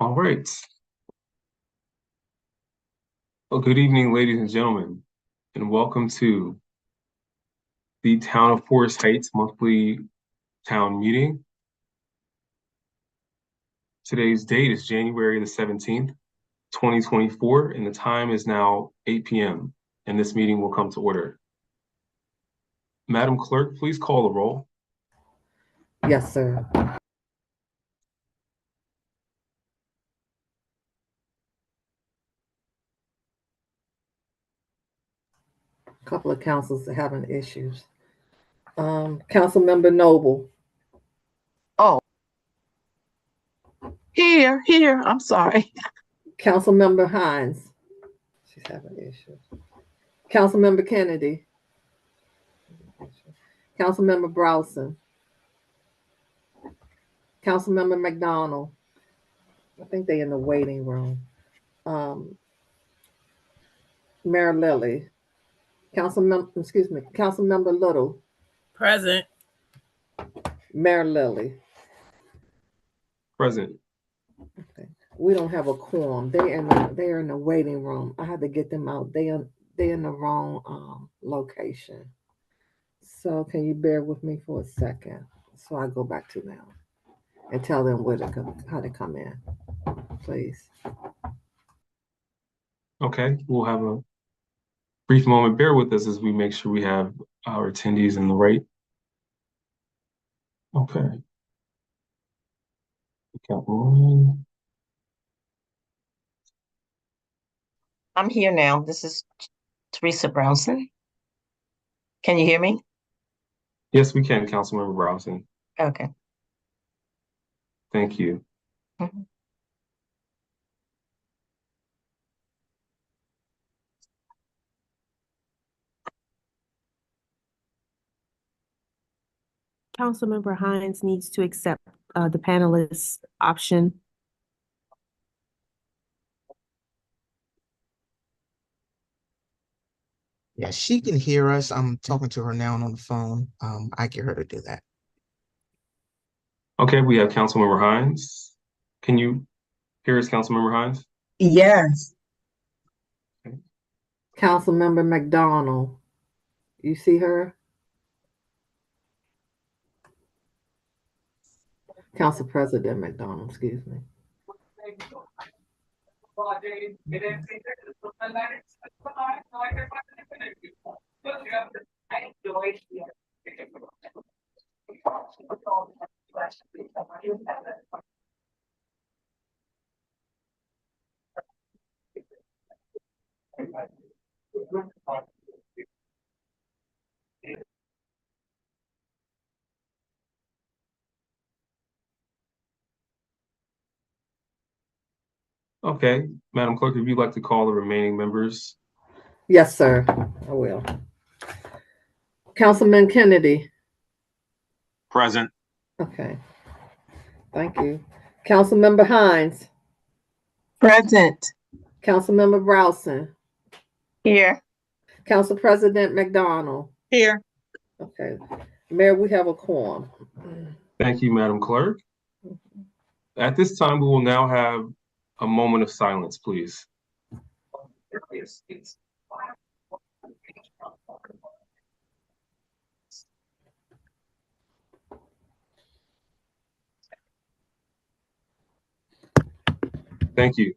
All right. Well, good evening, ladies and gentlemen, and welcome to the Town of Forest Heights monthly town meeting. Today's date is January the 17th, 2024, and the time is now 8 p.m., and this meeting will come to order. Madam Clerk, please call the roll. Yes, sir. A couple of councils are having issues. Councilmember Noble. Oh, here, I'm sorry. Councilmember Hines. She's having issues. Councilmember Kennedy. Councilmember Browson. Councilmember McDonald. I think they're in the waiting room. Mayor Lilly. Councilmember Little. Present. Mayor Lilly. Present. Okay. We don't have a quorum. They're in the waiting room. I had to get them out. They're in the wrong location. So can you bear with me for a second? So I go back to them and tell them how to come in, please. Okay, we'll have a brief moment. Bear with us as we make sure we have our attendees in the right. Okay. Got one. I'm here now. This is Teresa Brownson. Can you hear me? Yes, we can, Councilmember Browson. Okay. Thank you. Mhm. Councilmember Hines needs to accept the panelist option. Yeah, she can hear us. I'm talking to her now on the phone. I get her to do that. Okay, we have Councilmember Hines. Can you hear us, Councilmember Hines? Yes. Councilmember McDonald. You see her? Council President McDonald, excuse me. Okay, Madam Clerk, if you'd like to call the remaining members. Yes, sir. I will. Councilman Kennedy. Present. Okay. Thank you. Councilmember Hines. Present. Councilmember Browson. Here. Council President McDonald. Here. Okay. Mayor, we have a quorum. Thank you, Madam Clerk. At this time, we will now have a moment of silence, please. Thank you.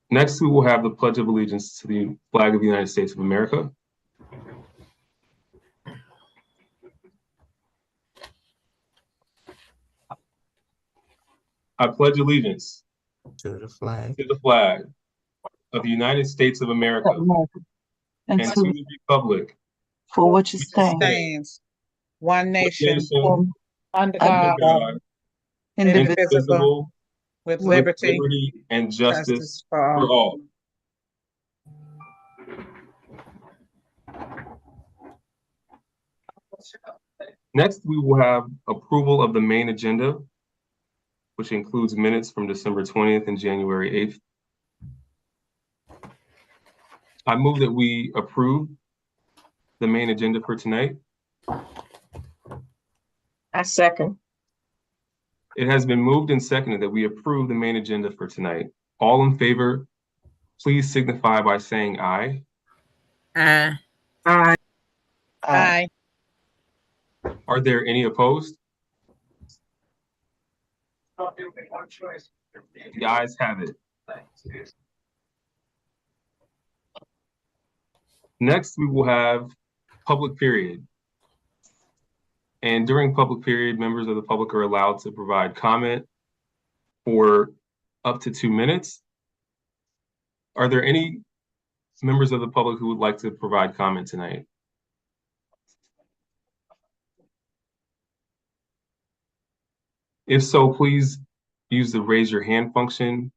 Next, we will have the Pledge of Allegiance to the flag of the United States of America. I pledge allegiance To the flag to the flag of the United States of America and to the republic for which it which stands, one nation under under God, God, indivisible, with with liberty and justice for all. Next, we will have approval of the main agenda, which includes minutes from December 20th and January 8th. I move that we approve the main agenda for tonight. I second. It has been moved and seconded that we approve the main agenda for tonight. All in favor, please signify by saying aye. Aye. Aye. Aye. Are there any opposed? The ayes have it. Next, we will have public period. And during public period, members of the public are allowed to provide comment for up to 2 minutes. Are there any members of the public who would like to provide comment tonight? If so, please use the raise your hand function.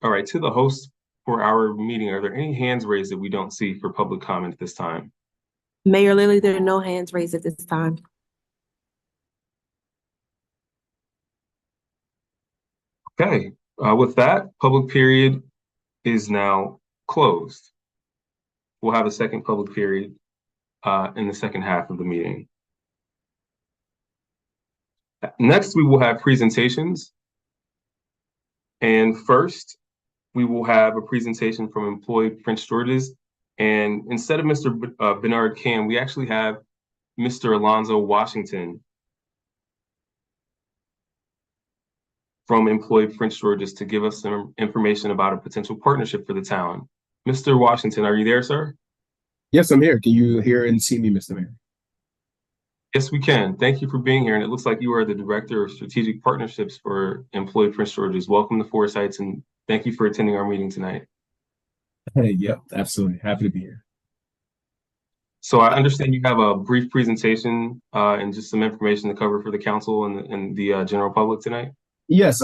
All right, to the host for our meeting, are there any hands raised that we don't see for public comment at this time? Mayor Lilly, there are no hands raised at this time. Okay, with that, public period is now closed. We'll have a second public period in the second half of the meeting. Next, we will have presentations. And first, we will have a presentation from employee Prince George's. And instead of Mr. Bernard Cam, we actually have Mr. Alonzo Washington from employee Prince George's to give us some information about a potential partnership for the town. Mr. Washington, are you there, sir? Yes, I'm here. Can you hear and see me, Mr. Mayor? Yes, we can. Thank you for being here. And it looks like you are the Director of Strategic Partnerships for employee Prince George's. Welcome to Foresights, and thank you for attending our meeting tonight. Hey, yep, absolutely. Happy to be here. So I understand you have a brief presentation and just some information to cover for the council and the general public tonight. Yes,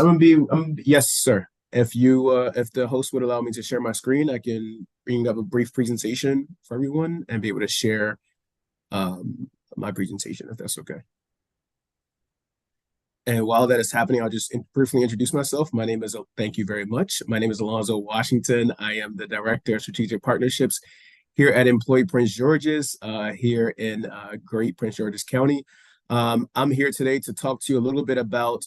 yes, sir. If the host would allow me to share my screen, I can bring up a brief presentation for everyone and be able to share my presentation, if that's okay. And while that is happening, I'll just briefly introduce myself. Thank you very much. My name is Alonzo Washington. I am the Director of Strategic Partnerships here at Employee Prince George's, here in Great Prince George's County. I'm here today to talk to you a little bit about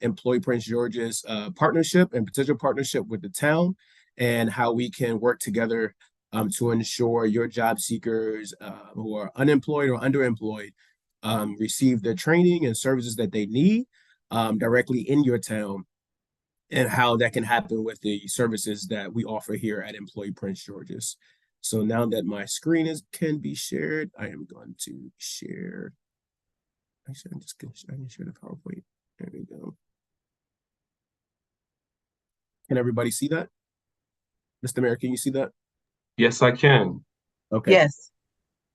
Employee Prince George's partnership and potential partnership with the town, and how we can work together to ensure your job seekers who are unemployed or underemployed receive the training and services that they need directly in your town, and how that can happen with the services that we offer here at Employee Prince George's. So now that my screen can be shared, I am going to share. Actually, I can share the PowerPoint. There we go. Can everybody see that? Mr. Mayor, can you see that? Yes, I can. Okay. Yes.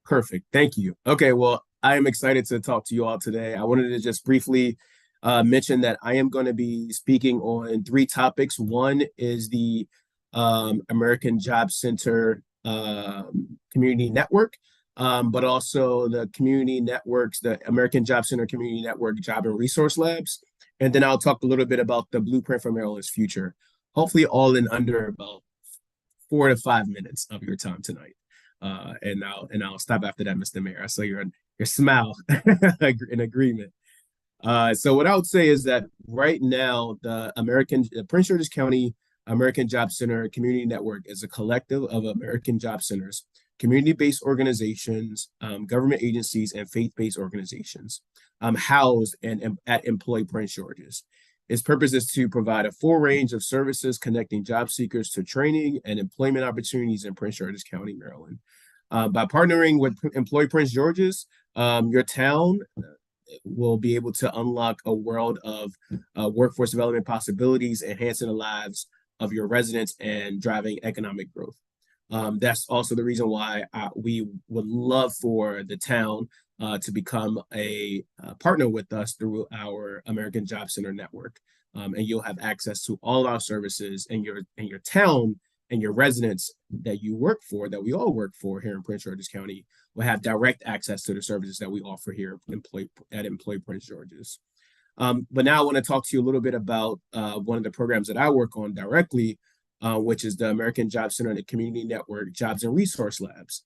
Perfect. Thank you. Okay, well, I am excited to talk to you all today. I wanted to just briefly mention that I am going to be speaking on 3 topics. One is the American Job Center Community Network, but also the community networks, the American Job Center Community Network Job and Resource Labs. And then I'll talk a little bit about the Blueprint for Maryland's Future, hopefully all in under about 4 to 5 minutes of your time tonight. And I'll stop after that, Mr. Mayor. I saw your smile in agreement. So what I would say is that right now, the Prince George's County American Job Center Community Network is a collective of American Job Centers, community-based organizations, government agencies, and faith-based organizations housed at Employee Prince George's. Its purpose is to provide a full range of services connecting job seekers to training and employment opportunities in Prince George's County, Maryland. By partnering with Employee Prince George's, your town will be able to unlock a world of workforce development possibilities, enhancing the lives of your residents and driving economic growth. That's also the reason why we would love for the town to become a partner with us through our American Job Center network. And you'll have access to all our services, and your town and your residents that you work for, that we all work for here in Prince George's County, will have direct access to the services that we offer here at Employee Prince George's. But now I want to talk to you a little bit about one of the programs that I work on directly, which is the American Job Center and the Community Network Jobs and Resource Labs.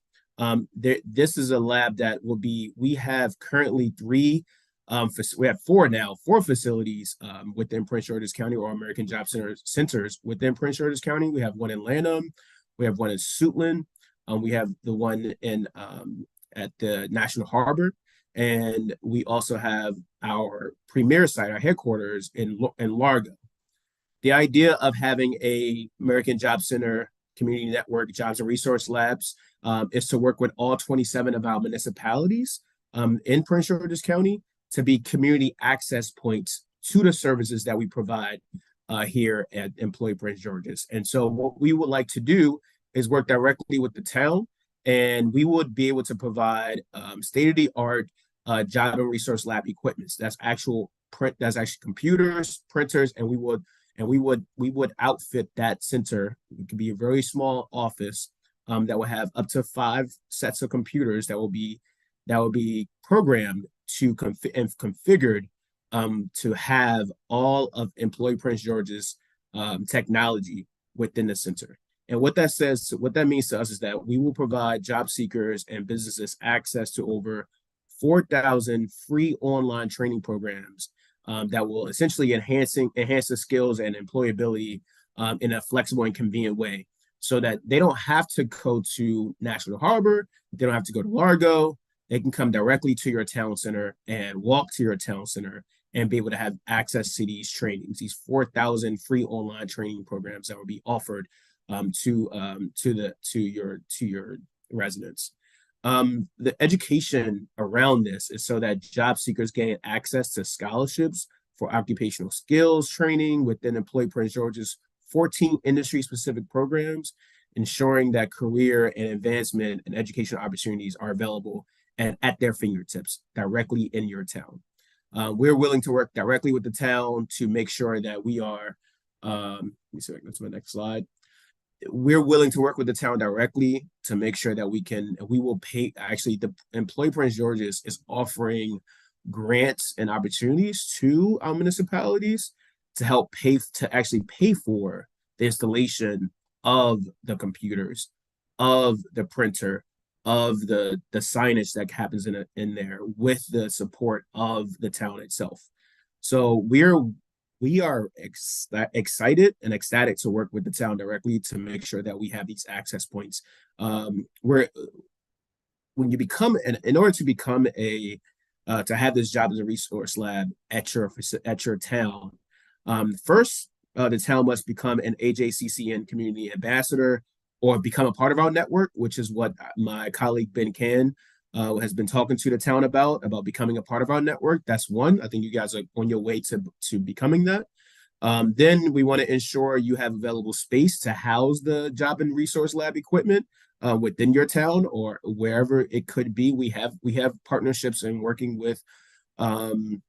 This is a lab that will be, we have currently we have four facilities within Prince George's County, or American Job centers within Prince George's County. We have one in Lanham, we have one in Suitland, we have the one in at the National Harbor, and we also have our premier site, our headquarters in Largo. The idea of having a American Job Center Community Network Jobs and Resource Labs is to work with all 27 of our municipalities in Prince George's County to be community access points to the services that we provide here at Employ Prince George's. And so what we would like to do is work directly with the town, and we would be able to provide state-of-the-art job and resource lab equipment. That's actually computers, printers, and we would outfit that center. It could be a very small office that will have up to 5 sets of computers that will be programmed to and configured to have all of Employ Prince George's technology within the center. And what that means to us is that we will provide job seekers and businesses access to over 4,000 free online training programs that will essentially enhance the skills and employability in a flexible and convenient way, so that they don't have to go to National Harbor, they don't have to go to Largo. They can come directly to your town center and walk to your town center and be able to have access to these trainings, these 4,000 free online training programs that will be offered to your residents. The education around this is so that job seekers gain access to scholarships for occupational skills training within Employ Prince George's 14 industry-specific programs, ensuring that career and advancement and education opportunities are available and at their fingertips directly in your town. We're willing to work directly with the town to make sure that we are, let me see if I can go to my next slide. We're willing to work with the town directly to make sure that we will pay. Actually, the Employ Prince George's is offering grants and opportunities to our municipalities to help actually pay for the installation of the computers, of the printer, of the signage that happens in there, with the support of the town itself. So we are excited and ecstatic to work with the town directly to make sure that we have these access points. In order to become to have this job as a resource lab at your town, first the town must become an AJCCN community ambassador or become a part of our network, which is what my colleague Ben Can has been talking to the town about becoming a part of our network. That's one. I think you guys are on your way to becoming that. Then we want to ensure you have available space to house the job and resource lab equipment within your town or wherever it could be. We have partnerships and working with other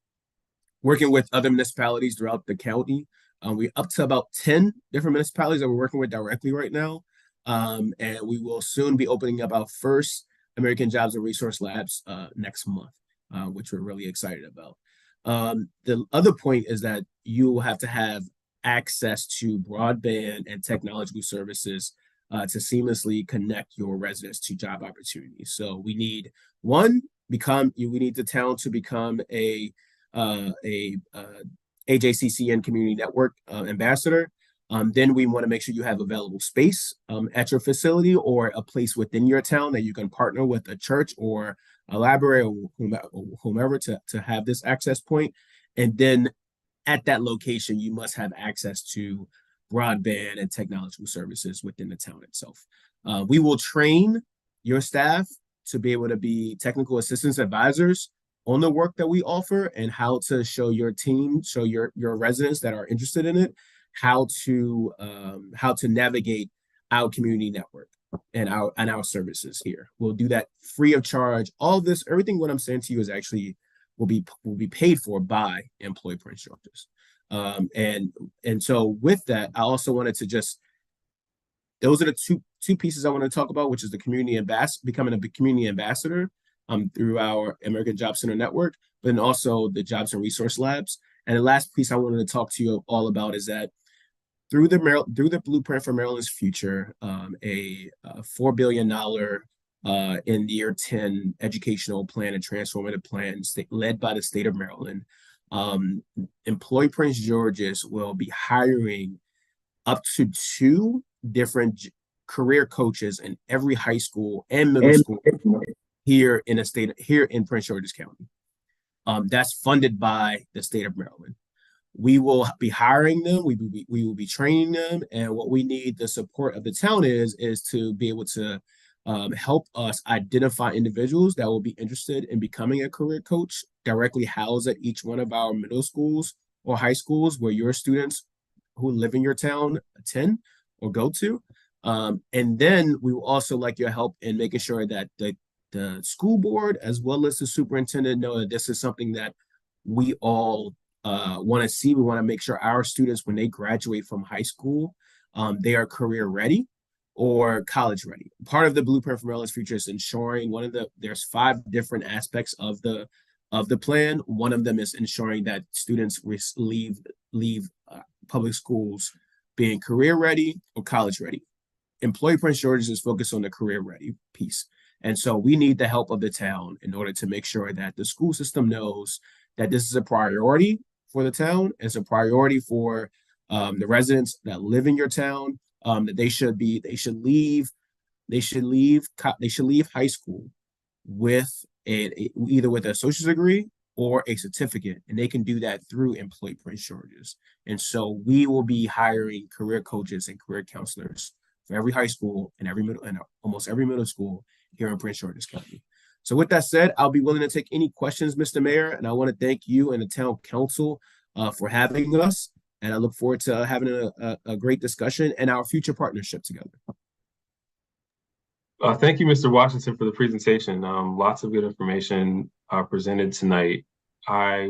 municipalities throughout the county. We're up to about 10 different municipalities that we're working with directly right now. And we will soon be opening up our first American Jobs and Resource Labs next month, which we're really excited about. The other point is that you will have to have access to broadband and technological services to seamlessly connect your residents to job opportunities. So we need the town to become a AJCCN Community Network ambassador. Then we want to make sure you have available space at your facility or a place within your town that you can partner with a church or a library or whomever to have this access point. And then at that location, you must have access to broadband and technological services within the town itself. We will train your staff to be able to be technical assistance advisors on the work that we offer and how to show your team, show your residents that are interested in it, how to navigate our community network and our services here. We'll do that free of charge. All this, everything what I'm saying to you is actually will be paid for by Employ Prince George's. And so with that, I also wanted to those are the two pieces I want to talk about, which is the community becoming a community ambassador through our American Job Center network, but then also the Jobs and Resource Labs. And the last piece I wanted to talk to you all about is that through the Blueprint for Maryland's Future, $4 billion in the year 10 educational plan and transformative plan led by the state of Maryland, Employ Prince George's will be hiring up to 2 different career coaches in every high school and middle school here in Prince George's County. That's funded by the state of Maryland. We will be hiring them. We will be training them, and what we need the support of the town is to be able to help us identify individuals that will be interested in becoming a career coach directly housed at each one of our middle schools or high schools where your students who live in your town attend or go to. And then we will also like your help in making sure that the school board as well as the superintendent know that this is something that we all want to see. We want to make sure our students, when they graduate from high school, they are career ready or college ready. Part of the Blueprint for Maryland's Future is ensuring there's 5 different aspects of the plan. One of them is ensuring that students leave public schools being career ready or college ready. Employ Prince George's is focused on the career ready piece. And so we need the help of the town in order to make sure that the school system knows that this is a priority for the town. It's a priority for the residents that live in your town. That they should leave high school with either with an associate's degree or a certificate, and they can do that through Employ Prince George's. And so we will be hiring career coaches and career counselors for every high school and almost every middle school here in Prince George's County. So with that said, I'll be willing to take any questions, Mr. Mayor, and I want to thank you and the town council for having us. And I look forward to having a great discussion and our future partnership together. Thank you, Mr. Washington, for the presentation. Lots of good information presented tonight. I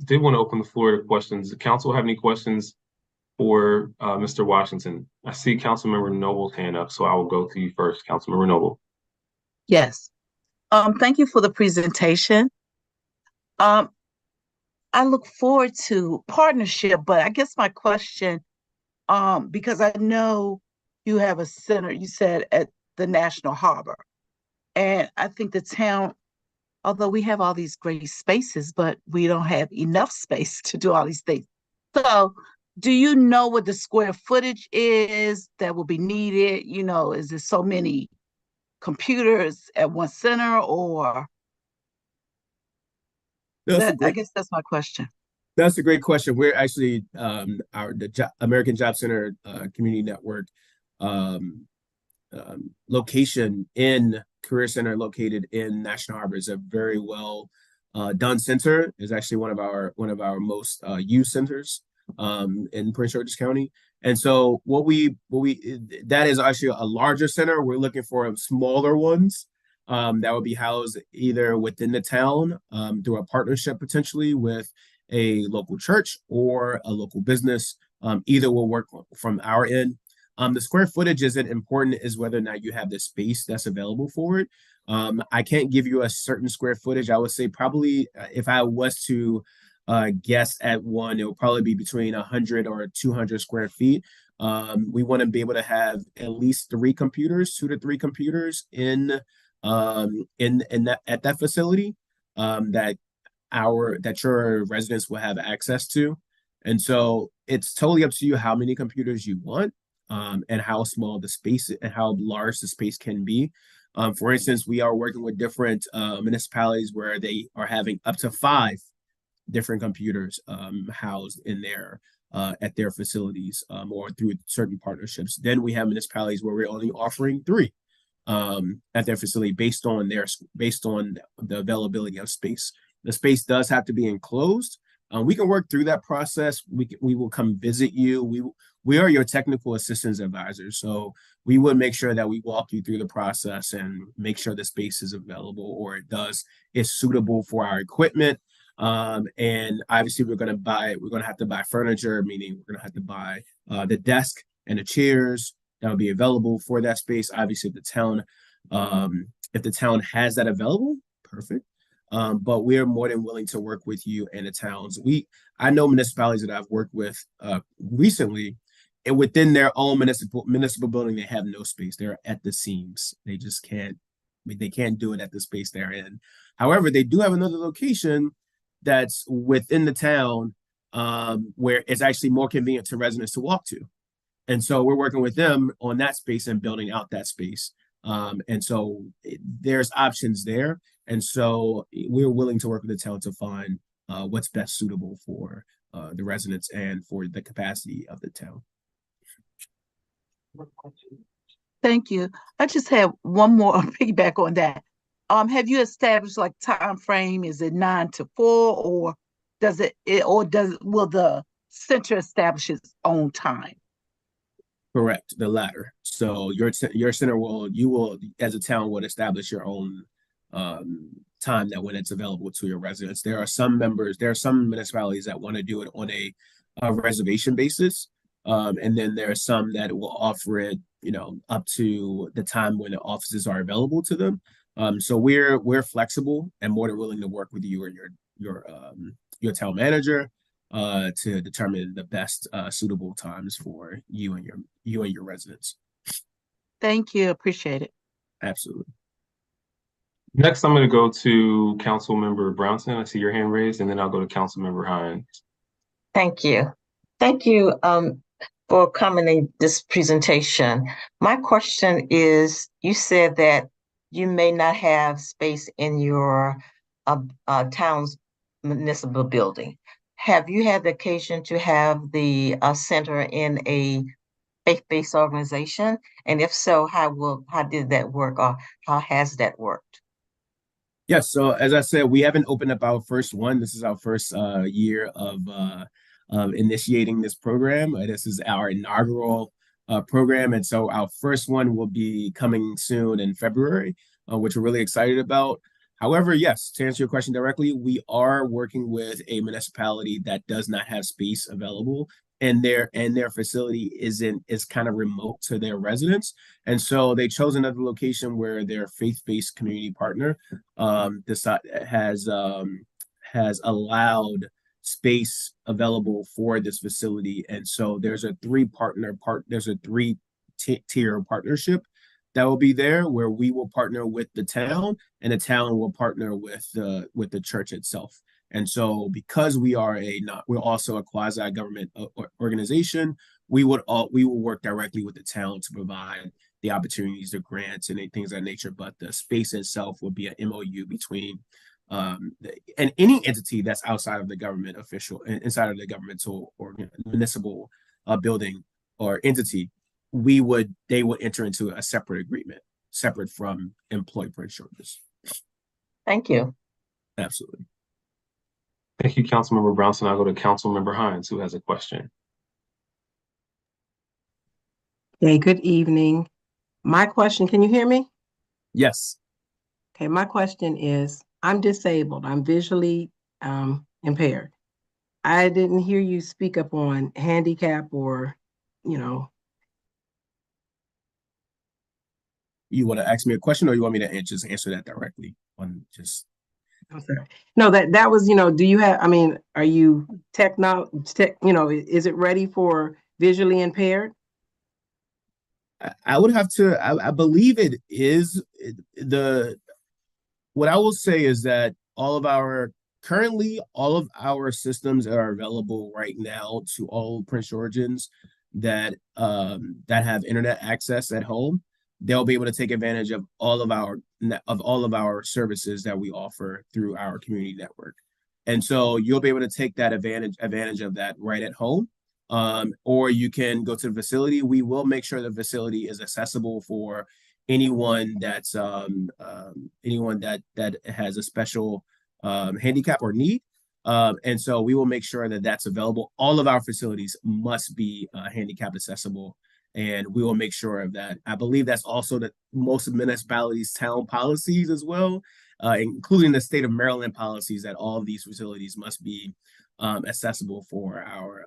did want to open the floor to questions. Does the council have any questions for Mr. Washington? I see Councilmember Noble's hand up, so I will go to you first, Councilmember Noble. Yes. Thank you for the presentation. I look forward to partnership, but I guess my question, because I know you have a center, you said at the National Harbor, and I think the town, although we have all these great spaces, but we don't have enough space to do all these things. So do you know what the square footage is that will be needed? You know, is there so many computers at one center, or I guess that's my question. That's a great question. We're actually American Job Center Community Network location in Career Center located in National Harbor is a very well done center. Is actually one of our most used centers in Prince George's County. And so that is actually a larger center. We're looking for smaller ones that would be housed either within the town through a partnership potentially with a local church or a local business. Either will work from our end. The square footage isn't important, is whether or not you have the space that's available for it. I can't give you a certain square footage. I would say probably if I was to guess at one, it will probably be between 100 or 200 square feet. We want to be able to have at least 2 to 3 computers in that facility that your residents will have access to. And so it's totally up to you how many computers you want, and how small the space and how large the space can be. For instance, we are working with different municipalities where they are having up to 5 different computers housed in there at their facilities or through certain partnerships. Then we have municipalities where we're only offering 3 at their facility based on the availability of space. The space does have to be enclosed. We can work through that process. We will come visit you. We are your technical assistance advisors, so we would make sure that we walk you through the process and make sure the space is available or is suitable for our equipment. And obviously we're going to have to buy furniture, meaning we're going to have to buy the desk and the chairs that will be available for that space. Obviously, if the town has that available, perfect. But we're more than willing to work with you and the towns. I know municipalities that I've worked with recently, and within their own municipal building, they have no space. They're at the seams. They just can't. They can't do it at the space they're in. However, they do have another location that's within the town where it's actually more convenient to residents to walk to. And so we're working with them on that space and building out that space. And so there's options there. And so we're willing to work with the town to find what's best suitable for the residents and for the capacity of the town. Thank you. I just have one more piggyback on that. Have you established like time frame? Is it 9 to 4, or will the center establish its own time? Correct, the latter. So your center you will as a town would establish your own time that when it's available to your residents. There are some municipalities that want to do it on a reservation basis. And then there are some that will offer it, up to the time when the offices are available to them. So we're flexible and more than willing to work with you or your town manager to determine the best suitable times for you and your residents. Thank you. Appreciate it. Absolutely. Next, I'm going to go to Councilmember Brownson. I see your hand raised, and then I'll go to Councilmember Hines. Thank you. Thank you for coming in this presentation. My question is, you said that you may not have space in your town's municipal building. Have you had the occasion to have the center in a faith-based organization? And if so, how did that work, or how has that worked? Yes, so as I said, we haven't opened up our first one. This is our first year of initiating this program. This is our inaugural program, and so our first one will be coming soon in February, which we're really excited about. However, yes, to answer your question directly, we are working with a municipality that does not have space available, and their facility is kind of remote to their residents, and so they chose another location where their faith-based community partner has allowed space available for this facility, and so there's a three-tier partnership that will be there, where we will partner with the town and the town will partner with the church itself. And so because we're also a quasi-government organization, we will work directly with the town to provide the opportunities, the grants, and things of that nature. But the space itself will be an MOU between and any entity that's outside of the government inside of the governmental or municipal building or entity. They would enter into a separate agreement, separate from employee Prince George's. Thank you. Absolutely. Thank you, Councilmember Brownson. I'll go to Councilmember Hines, who has a question. Hey, good evening. My question, can you hear me? Yes. Okay, my question is, I'm disabled. I'm visually impaired. I didn't hear you speak up on handicap or, You want to ask me a question, or you want me to just answer that directly on just? No, that was, do you have, are you is it ready for visually impaired? I would have to, I believe it is. What I will say is that currently all of our systems are available right now to all Prince Georgians that have internet access at home. They'll be able to take advantage of all of our services that we offer through our community network. And so you'll be able to take that advantage of that right at home. Or you can go to the facility. We will make sure the facility is accessible for anyone that has a special handicap or need. And so we will make sure that that's available. All of our facilities must be handicap accessible. And we will make sure of that. I believe that's also that most municipalities' town policies as well, including the state of Maryland policies, that all of these facilities must be accessible for our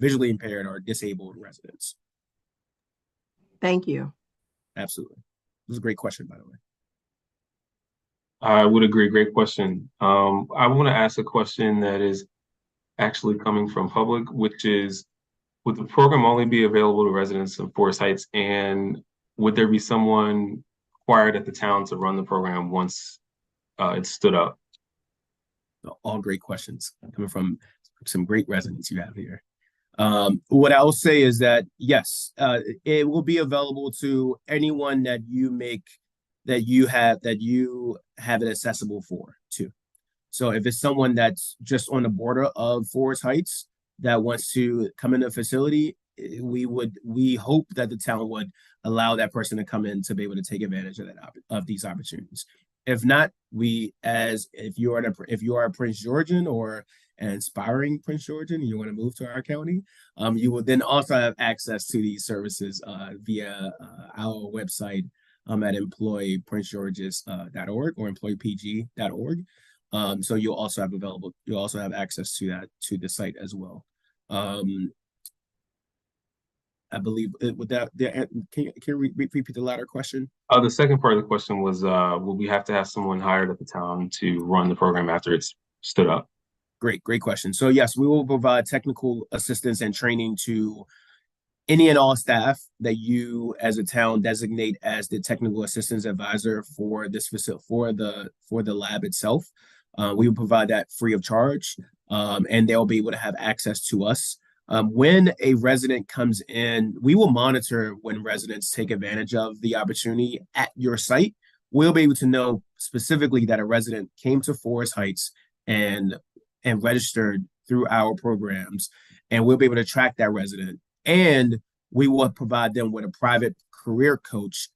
visually impaired or disabled residents. Thank you. Absolutely. This is a great question, by the way. I would agree. Great question. I want to ask a question that is actually coming from public, which is, would the program only be available to residents of Forest Heights, and would there be someone required at the town to run the program once it stood up? All great questions coming from some great residents you have here. What I will say is that yes, it will be available to anyone that you have it accessible for too. So if it's someone that's just on the border of Forest Heights that wants to come in the facility, we hope that the town would allow that person to come in to be able to take advantage of these opportunities. If not, if you are a Prince Georgian or an aspiring Prince Georgian, and you want to move to our county, you will then also have access to these services via our website at employprincegeorges.org or employpg.org. So you'll also have access to that, to the site as well. I believe with that, can you repeat the latter question? The second part of the question was, will we have to have someone hired at the town to run the program after it's stood up? Great question. So yes, we will provide technical assistance and training to any and all staff that you as a town designate as the technical assistance advisor for this facility, for the lab itself. We will provide that free of charge, and they'll be able to have access to us. When a resident comes in, we will monitor when residents take advantage of the opportunity at your site. We'll be able to know specifically that a resident came to Forest Heights and registered through our programs, and we'll be able to track that resident. And we will provide them with a private career coach,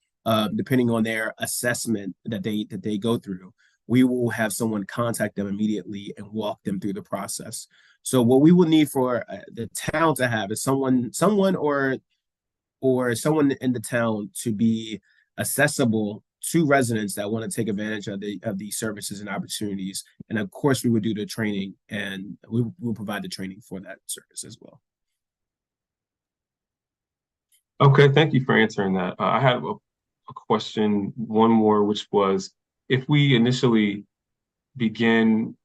depending on their assessment that they go through. We will have someone contact them immediately and walk them through the process. So what we will need for the town to have is someone or someone in the town to be accessible to residents that want to take advantage of these services and opportunities. And of course, we would do the training, and we will provide the training for that service as well. Okay, thank you for answering that. I have a question, one more, which was, if we initially begin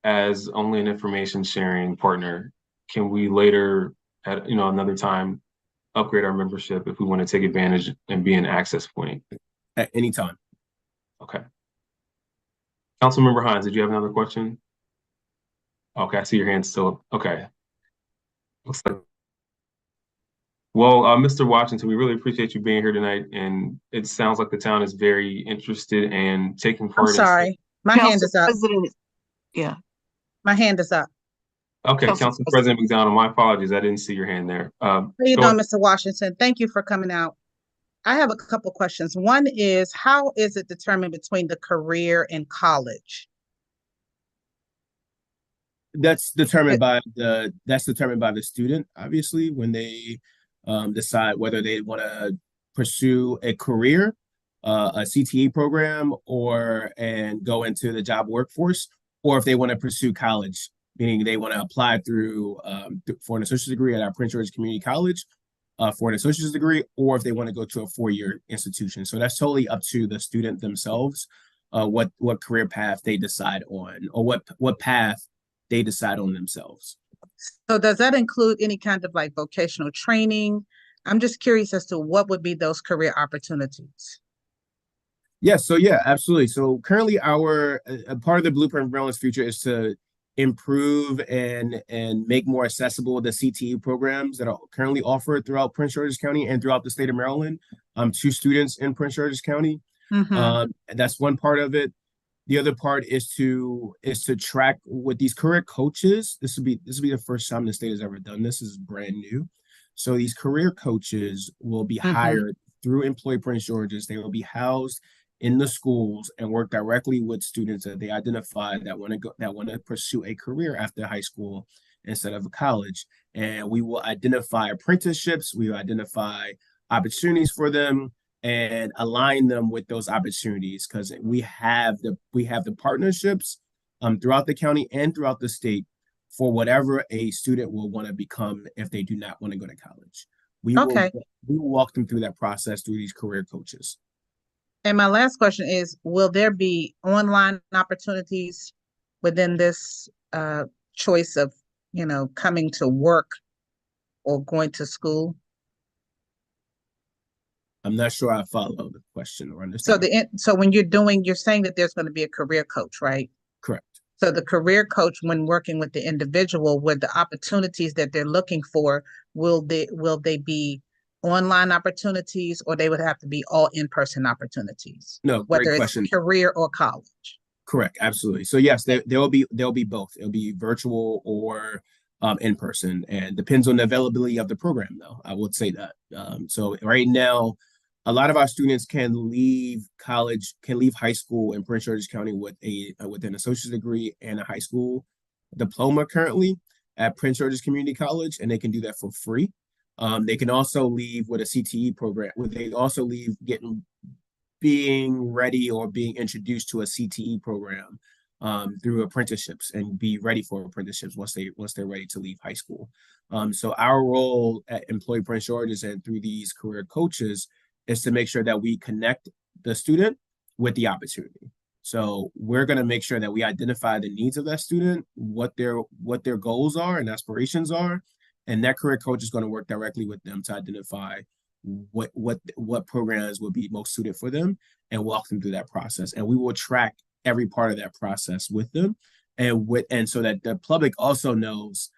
as only an information sharing partner, can we later at another time upgrade our membership if we want to take advantage and be an access point? At any time. Okay. Councilmember Hines, did you have another question? Okay, I see your hand still up. Okay. Looks like. Well, Mr. Washington, we really appreciate you being here tonight, and it sounds like the town is very interested in taking part. I'm sorry, my hand is up. President, yeah. My hand is up. Okay, Council President McDonald, my apologies. I didn't see your hand there. How you doing, Mr. Washington? Thank you for coming out. I have a couple questions. One is, how is it determined between the career and college? That's determined by the student, obviously, when they decide whether they want to pursue a career, a CTE program, and go into the job workforce, or if they want to pursue college, meaning they want to apply for an associate's degree at our Prince George's Community College for an associate's degree, or if they want to go to a four-year institution. So that's totally up to the student themselves, what career path they decide on, or what path they decide on themselves. So does that include any kind of like vocational training? I'm just curious as to what would be those career opportunities. Yes, so yeah, absolutely. So currently a part of the Blueprint for Wellness Future is to improve and make more accessible the CTE programs that are currently offered throughout Prince George's County and throughout the state of Maryland to students in Prince George's County. And that's one part of it. The other part is to track with these career coaches. This will be the first time the state has ever done this. This is brand new. So these career coaches will be hired through Employ Prince George's. They will be housed in the schools and work directly with students that they identify that want to pursue a career after high school instead of college. And we will identify apprenticeships. We will identify opportunities for them and align them with those opportunities, because we have the partnerships throughout the county and throughout the state for whatever a student will want to become if they do not want to go to college. We will walk them through that process through these career coaches. And my last question is, will there be online opportunities within this choice of, coming to work or going to school? I'm not sure I follow the question or So understand. so when you're saying that there's going to be a career coach, right? Correct. So the career coach, when working with the individual, with the opportunities that they're looking for, will they be online opportunities, or they would have to be all in-person opportunities, No, great whether it's question. career or college? Correct, absolutely. So yes, there'll be both. It'll be virtual or in person, and depends on the availability of the program. Though I would say that. So right now, a lot of our students can leave college, can leave high school in Prince George's County with with an associate's degree and a high school diploma currently at Prince George's Community College, and they can do that for free. They can also leave with a CTE program. They also leave being ready or being introduced to a CTE program through apprenticeships and be ready for apprenticeships once they're ready to leave high school. So our role at Employ Prince George's and through these career coaches is to make sure that we connect the student with the opportunity. So we're going to make sure that we identify the needs of that student, what their goals are and aspirations are, and that career coach is going to work directly with them to identify what programs will be most suited for them and walk them through that process. And we will track every part of that process with them, and so that the public also knows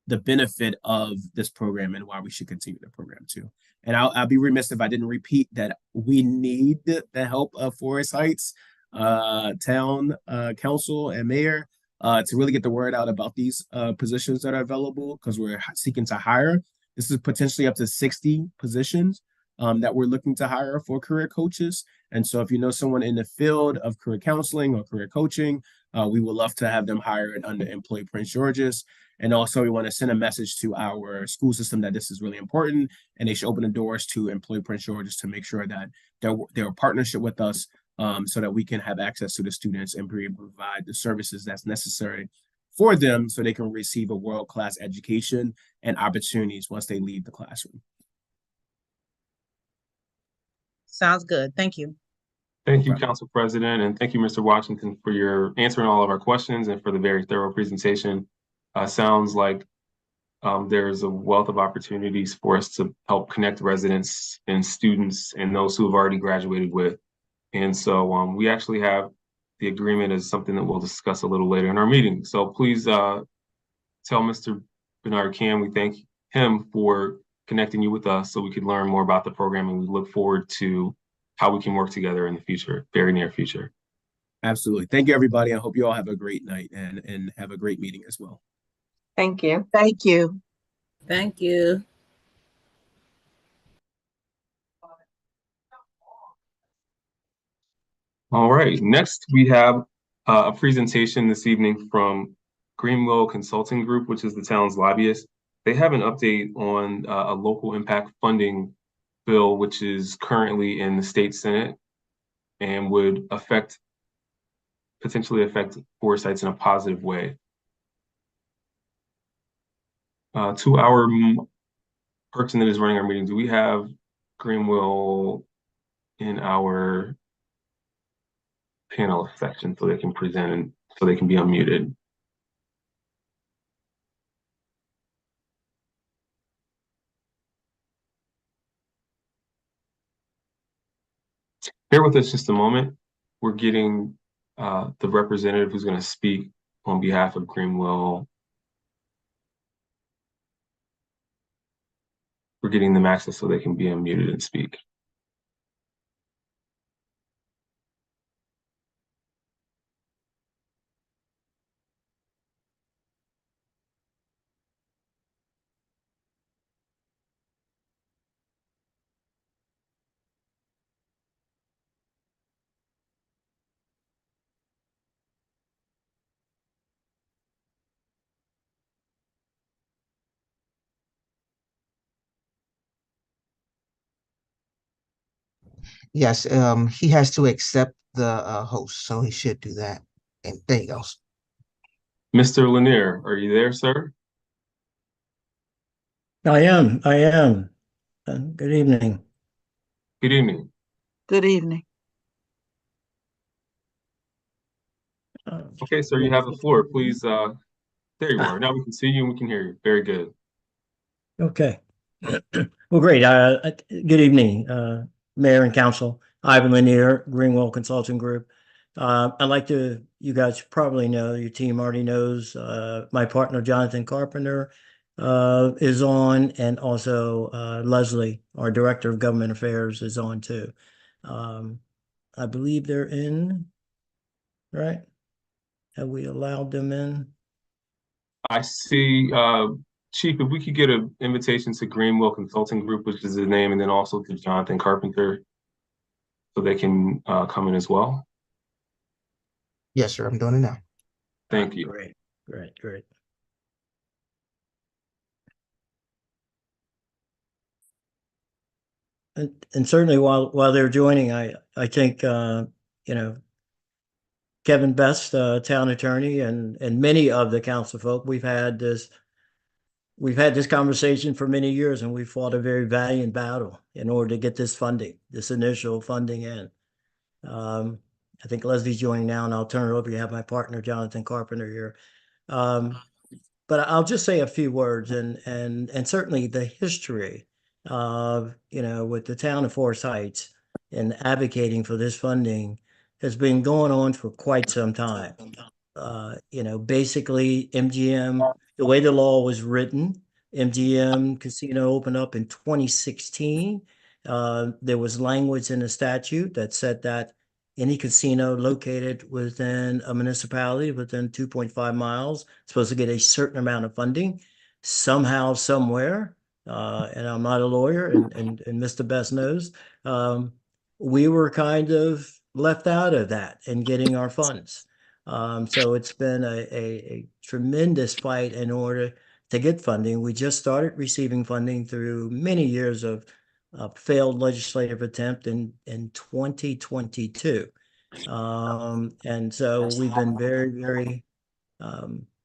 the benefit of this program and why we should continue the program too. And I'll be remiss if I didn't repeat that we need the help of Forest Heights Town Council and Mayor to really get the word out about these positions that are available, because we're seeking to hire. This is potentially up to 60 positions that we're looking to hire for career coaches. And so if you know someone in the field of career counseling or career coaching, we would love to have them hired under Employ Prince George's. And also we want to send a message to our school system that this is really important, and they should open the doors to Employ Prince George's to make sure that they're a partnership with us so that we can have access to the students and be able to provide the services that's necessary for them so they can receive a world-class education and opportunities once they leave the classroom. Sounds good. Thank you. Thank you, Council President, and thank you, Mr. Washington, for your answering all of our questions and for the very thorough presentation. Sounds like there's a wealth of opportunities for us to help connect residents and students and those who have already graduated with. And so we actually have the agreement as something that we'll discuss a little later in our meeting. So please tell Mr. Bernard Cam we thank him for connecting you with us so we could learn more about the program, and we look forward to how we can work together in the future, very near future. Absolutely. Thank you, everybody. I hope you all have a great night and have a great meeting as well. Thank you. Thank you. Thank you. All right, next we have a presentation this evening from Greenwell Consulting Group, which is the town's lobbyist. They have an update on a local impact funding bill, which is currently in the state Senate and would potentially affect Forest Heights in a positive way. To our person that is running our meeting, do we have Greenwell in our panel section so they can present and so they can be unmuted? Bear with us just a moment. We're getting the representative who's going to speak on behalf of Greenwell. We're getting them access so they can be unmuted and speak. Yes, he has to accept the host, so he should do that. And there he goes. Mr. Lanier, are you there, sir? I am. Good evening. Good evening. Good evening. Okay, sir, you have the floor. Please, there you are. Now we can see you and we can hear you. Very good. Okay. Well, great. Good evening, Mayor and Council. Ivan Lanier, Greenwell Consulting Group. I'd like to, you guys probably know, your team already knows, my partner, Jonathan Carpenter, is on, and also Leslie, our Director of Government Affairs, is on too. I believe they're in, right? Have we allowed them in? I see, Chief, if we could get an invitation to Greenwell Consulting Group, which is the name, and then also to Jonathan Carpenter, so they can come in as well. Yes, sir. I'm doing it now. Thank you. Great, great, great. And certainly while they're joining, I think you know, Kevin Best, town attorney, and many of the council folk, we've had this conversation for many years, and we fought a very valiant battle in order to get this funding, this initial funding in. I think Leslie's joining now, and I'll turn it over. You have my partner, Jonathan Carpenter, here. But I'll just say a few words, and certainly the history of, with the town of Forest Heights and advocating for this funding has been going on for quite some time. Basically MGM, the way the law was written, MGM Casino opened up in 2016. There was language in the statute that said that any casino located within a municipality within 2.5 miles supposed to get a certain amount of funding somehow, somewhere. And I'm not a lawyer, and Mr. Best knows, we were kind of left out of that and getting our funds. So it's been a tremendous fight in order to get funding. We just started receiving funding through many years of failed legislative attempt in 2022. And so we've been very, very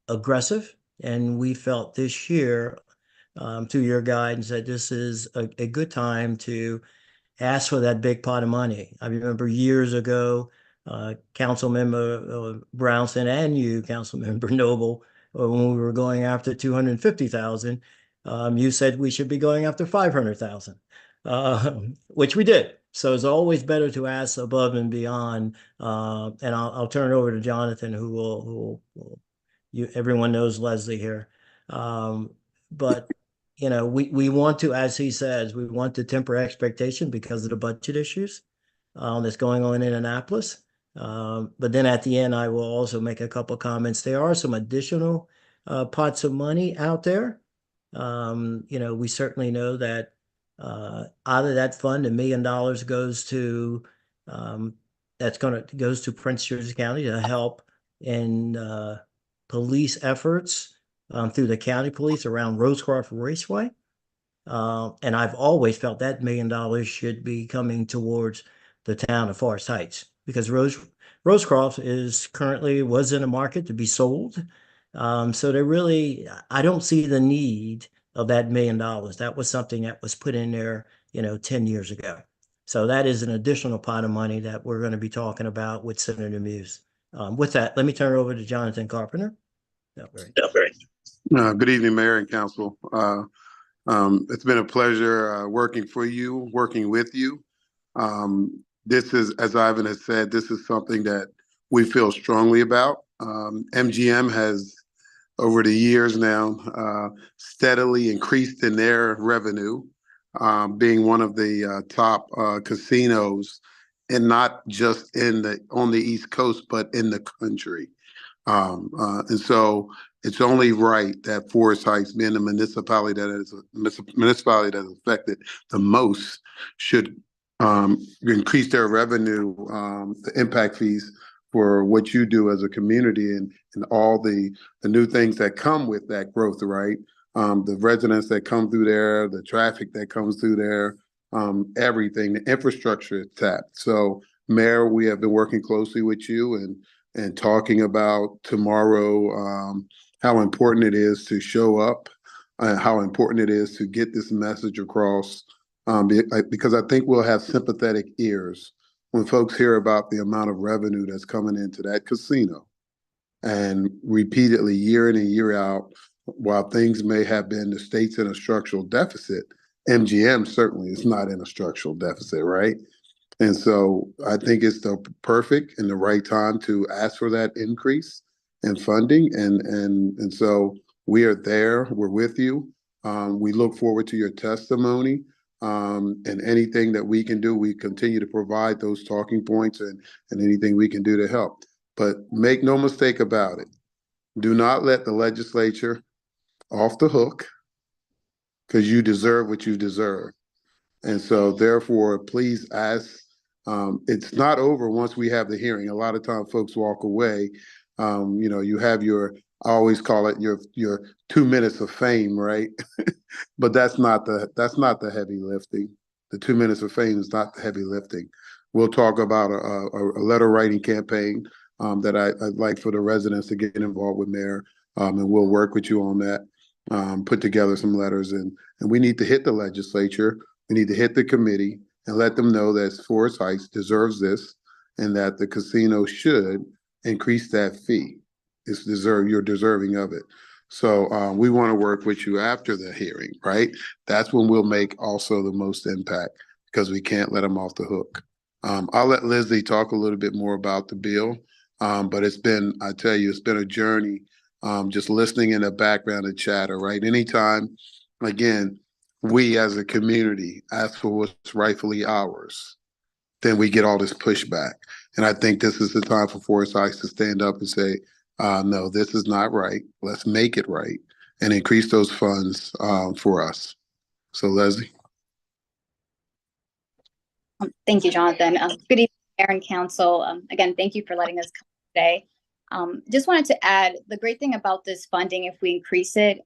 aggressive, and we felt this year, through your guidance, that this is a good time to ask for that big pot of money. I remember years ago, Councilmember Brownson and you, Councilmember Noble, when we were going after 250,000, you said we should be going after 500,000, which we did. So it's always better to ask above and beyond. And I'll turn it over to Jonathan, who will everyone knows Leslie here. But we want to, as he says, we want to temper expectation because of the budget issues that's going on in Annapolis. But then at the end, I will also make a couple comments. There are some additional pots of money out there. We certainly know that out of that fund, $1 million goes to goes to Prince George's County to help in police efforts through the county police around Rosecroft Raceway. And I've always felt that $1 million should be coming towards the town of Forest Heights, because Rosecroft was in a market to be sold. So I don't see the need of that $1 million. That was something that was put in there, 10 years ago. So that is an additional pot of money that we're going to be talking about with Senator Muse. With that, let me turn it over to Jonathan Carpenter. Good evening, Mayor and Council. It's been a pleasure working with you. This is, as Ivan has said, this is something that we feel strongly about. MGM has, over the years now, steadily increased in their revenue, being one of the top casinos, and not just on the East Coast, but in the country. And so it's only right that Forest Heights, being the municipality that is affected the most, should increase their revenue, the impact fees for what you do as a community, and all the new things that come with that growth, right? The residents that come through there, the traffic that comes through there, everything, the infrastructure is tapped. So, Mayor, we have been working closely with you and talking about tomorrow, how important it is to show up, how important it is to get this message across, because I think we'll have sympathetic ears when folks hear about the amount of revenue that's coming into that casino. And repeatedly, year in and year out, while things may have been the state's in a structural deficit, MGM certainly is not in a structural deficit, right? And so I think it's the perfect and the right time to ask for that increase in funding. And so we are there. We're with you. We look forward to your testimony. And anything that we can do, we continue to provide those talking points and anything we can do to help. But make no mistake about it. Do not let the legislature off the hook, because you deserve what you deserve. And so therefore, please ask. It's not over once we have the hearing. A lot of times folks walk away. You have I always call it your 2 minutes of fame, right? But that's not the heavy lifting. The 2 minutes of fame is not the heavy lifting. We'll talk about a letter writing campaign that I'd like for the residents to get involved with, Mayor, and we'll work with you on that. Put together some letters, and we need to hit the legislature. We need to hit the committee and let them know that Forest Heights deserves this, and that the casino should increase that fee. You're deserving of it. So we want to work with you after the hearing, right? That's when we'll make also the most impact, because we can't let them off the hook. I'll let Leslie talk a little bit more about the bill, but I tell you, it's been a journey. Just listening in the background and chatter, right? Anytime, again, we as a community ask for what's rightfully ours, then we get all this pushback. And I think this is the time for Forest Heights to stand up and say, no, this is not right. Let's make it right and increase those funds for us. So Leslie. Thank you, Jonathan. Good evening, Mayor and Council. Again, thank you for letting us come today. Just wanted to add, the great thing about this funding, if we increase it,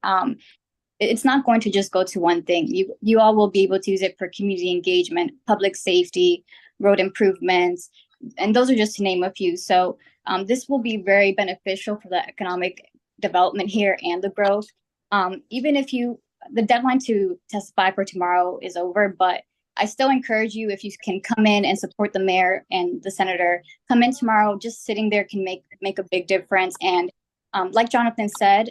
it's not going to just go to one thing. You all will be able to use it for community engagement, public safety, road improvements, and those are just to name a few. So this will be very beneficial for the economic development here and the growth. Even if the deadline to testify for tomorrow is over, but I still encourage you, if you can come in and support the mayor and the senator, come in tomorrow. Just sitting there can make a big difference. And like Jonathan said,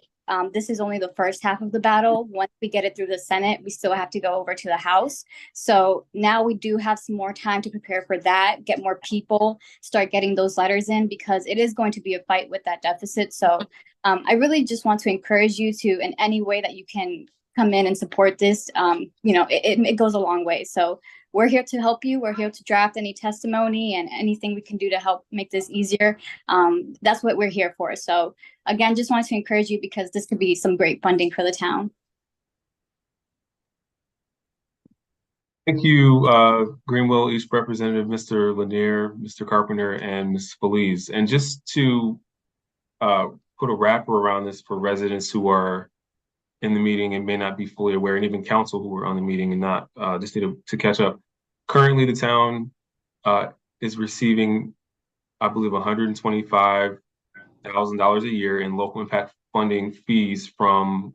this is only the first half of the battle. Once we get it through the Senate, we still have to go over to the House. So now we do have some more time to prepare for that, get more people, start getting those letters in, because it is going to be a fight with that deficit. So I really just want to encourage you to, in any way that you can, come in and support this. It goes a long way. So we're here to help you. We're here to draft any testimony and anything we can do to help make this easier. That's what we're here for. So again, just wanted to encourage you, because this could be some great funding for the town. Thank you, Greenville East Representative Mr. Lanier, Mr. Carpenter, and Ms. Feliz. And just to put a wrapper around this for residents who are in the meeting and may not be fully aware, and even council who are on the meeting and not just need to catch up. Currently, the town is receiving, I believe, $125,000 a year in local impact funding fees from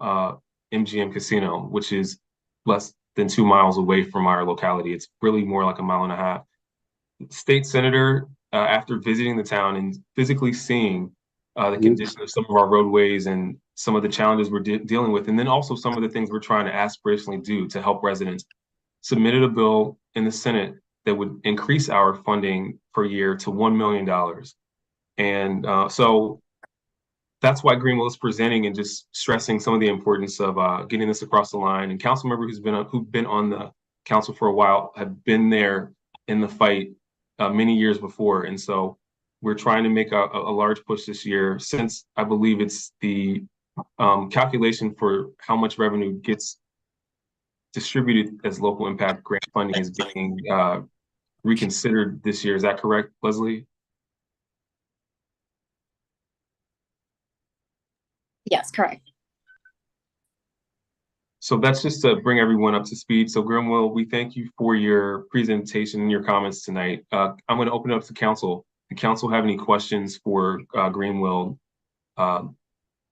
MGM Casino, which is less than 2 miles away from our locality. It's really more like 1.5 miles. State Senator, after visiting the town and physically seeing the condition of some of our roadways and some of the challenges we're dealing with, and then also some of the things we're trying to aspirationally do to help residents, submitted a bill in the Senate that would increase our funding per year to $1 million. And so that's why Greenville is presenting and just stressing some of the importance of getting this across the line. And council member who've been on the council for a while have been there in the fight many years before. And so we're trying to make a large push this year, since I believe it's the calculation for how much revenue gets distributed as local impact grant funding is being reconsidered this year. Is that correct, Leslie? Yes, correct. So that's just to bring everyone up to speed. So Greenville, we thank you for your presentation and your comments tonight. I'm going to open it up to council. Does council have any questions for Greenville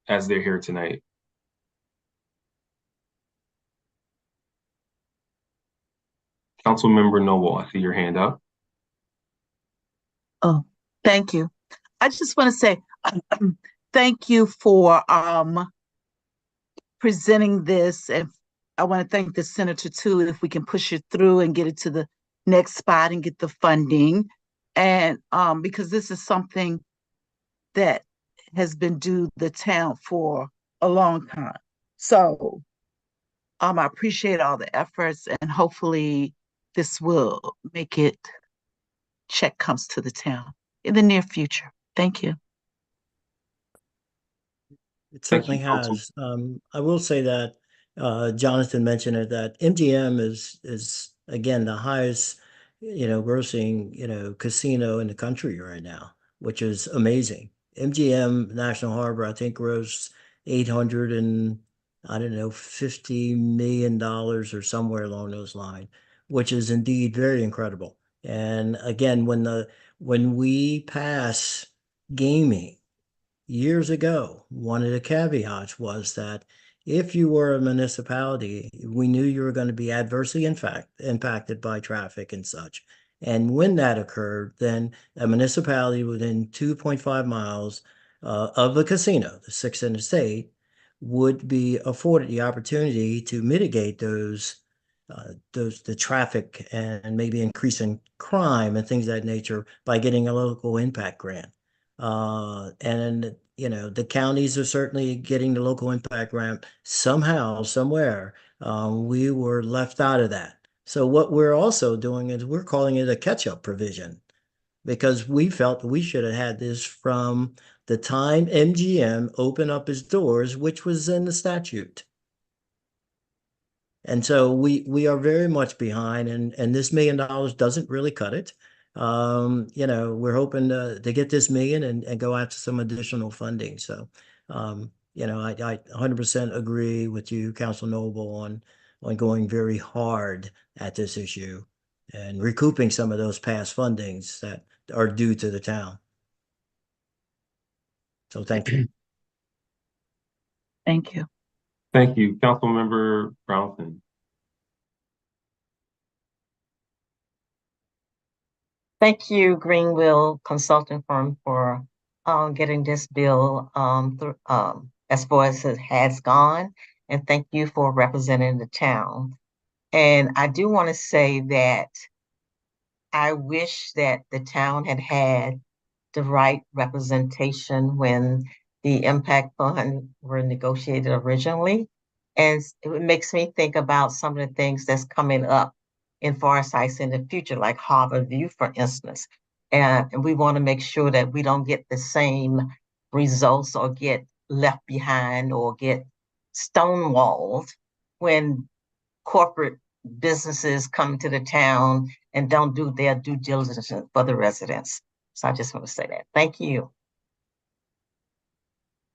as they're here tonight? Councilmember Noble, I see your hand up. Oh, thank you. I just want to say, thank you for presenting this, and I want to thank the senator too, if we can push it through and get it to the next spot and get the funding. And because this is something that has been due the town for a long time. So I appreciate all the efforts, and hopefully this will make it, check comes to the town in the near future. Thank you. It Thank you, certainly Council. has. I will say that Jonathan mentioned it, that MGM is again the highest, grossing, casino in the country right now, which is amazing. MGM National Harbor, I think, grossed 800 and I don't know, $50 million or somewhere along those lines, which is indeed very incredible. And again, when we pass gaming years ago, one of the caveats was that if you were a municipality, we knew you were going to be adversely impacted by traffic and such. And when that occurred, then a municipality within 2.5 miles of the casino, the sixth in the state, would be afforded the opportunity to mitigate the traffic and maybe increasing crime and things of that nature by getting a local impact grant. And the counties are certainly getting the local impact grant somehow, somewhere. We were left out of that. So what we're also doing is we're calling it a catch-up provision, because we felt we should have had this from the time MGM opened up its doors, which was in the statute. And so we are very much behind, and this $1 million doesn't really cut it. We're hoping to get this million and go after some additional funding. So, I 100% agree with you, Council Noble, on going very hard at this issue and recouping some of those past fundings that are due to the town. So thank you. Thank you. Thank you, Councilmember Brownson. Thank you, Greenville Consulting Firm, for getting this bill through, as far as it has gone. And thank you for representing the town. And I do want to say that I wish that the town had had the right representation when the impact fund were negotiated originally. And it makes me think about some of the things that's coming up in Forest Heights in the future, like Harbor View, for instance. And we want to make sure that we don't get the same results or get left behind or get stonewalled when corporate businesses come to the town and don't do their due diligence for the residents. So I just want to say that. Thank you.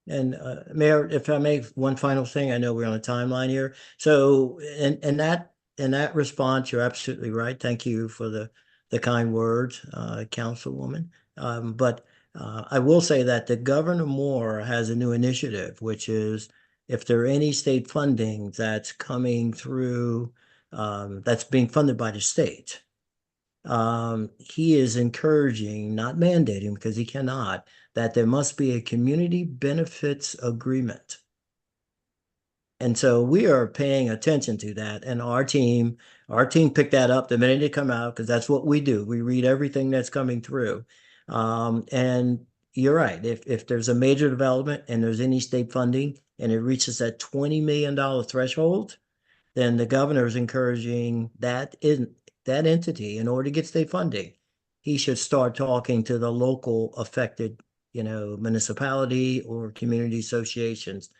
And Mayor, if I may, one final thing, I know we're on a timeline here. So in that response, you're absolutely right. Thank you for the kind words, Councilwoman. But I will say that the Governor Moore has a new initiative, which is if there are any state funding that's coming through, that's being funded by the state, he is encouraging, not mandating because he cannot, that there must be a community benefits agreement. And so we are paying attention to that. And our team picked that up the minute it come out, because that's what we do. We read everything that's coming through. And you're right. If there's a major development and there's any state funding and it reaches that $20 million threshold, then the governor is encouraging that entity, in order to get state funding, he should start talking to the local affected, municipality or community associations.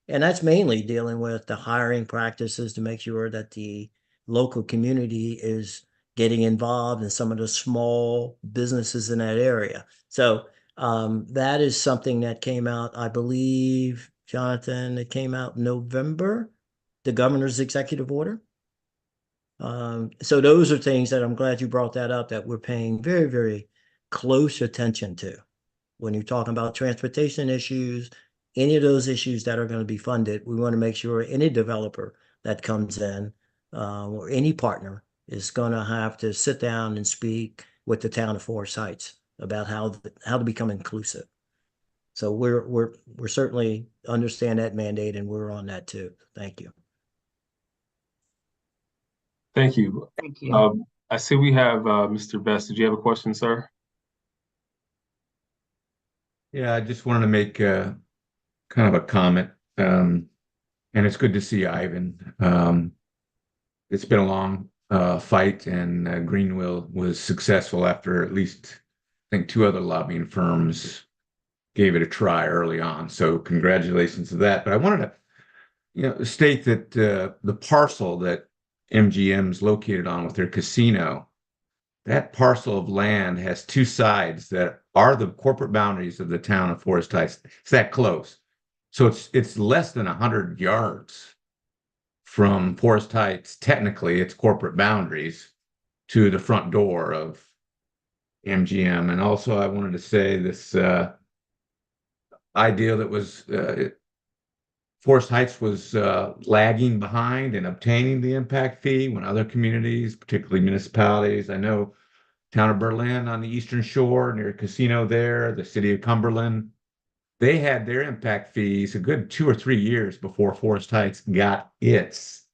And that's mainly dealing with the hiring practices to make sure that the local community is getting involved in some of the small businesses in that area. So that is something that came out, I believe, Jonathan, it came out in November, the governor's executive order. So those are things that I'm glad you brought that up, that we're paying very, very close attention to. When you're talking about transportation issues, any of those issues that are going to be funded, we want to make sure any developer that comes in or any partner is going to have to sit down and speak with the town of Forest Heights about how to become inclusive. So we're certainly understand that mandate, and we're on that too. Thank you. Thank you. Thank you. I see we have Mr. Best. Did you have a question, sir? Yeah, I just wanted to make kind of a comment. And it's good to see Ivan. It's been a long fight, and Greenville was successful after at least, I think, 2 other lobbying firms gave it a try early on. So congratulations to that. But I wanted to, state that the parcel that MGM's located on with their casino, that parcel of land has 2 sides that are the corporate boundaries of the town of Forest Heights. It's that close. So it's less than 100 yards from Forest Heights, technically its corporate boundaries, to the front door of MGM. And also I wanted to say this idea that was Forest Heights was lagging behind in obtaining the impact fee when other communities, particularly municipalities, I know town of Berlin on the Eastern Shore near a casino there, the city of Cumberland, they had their impact fees a good 2 or 3 years before Forest Heights got its.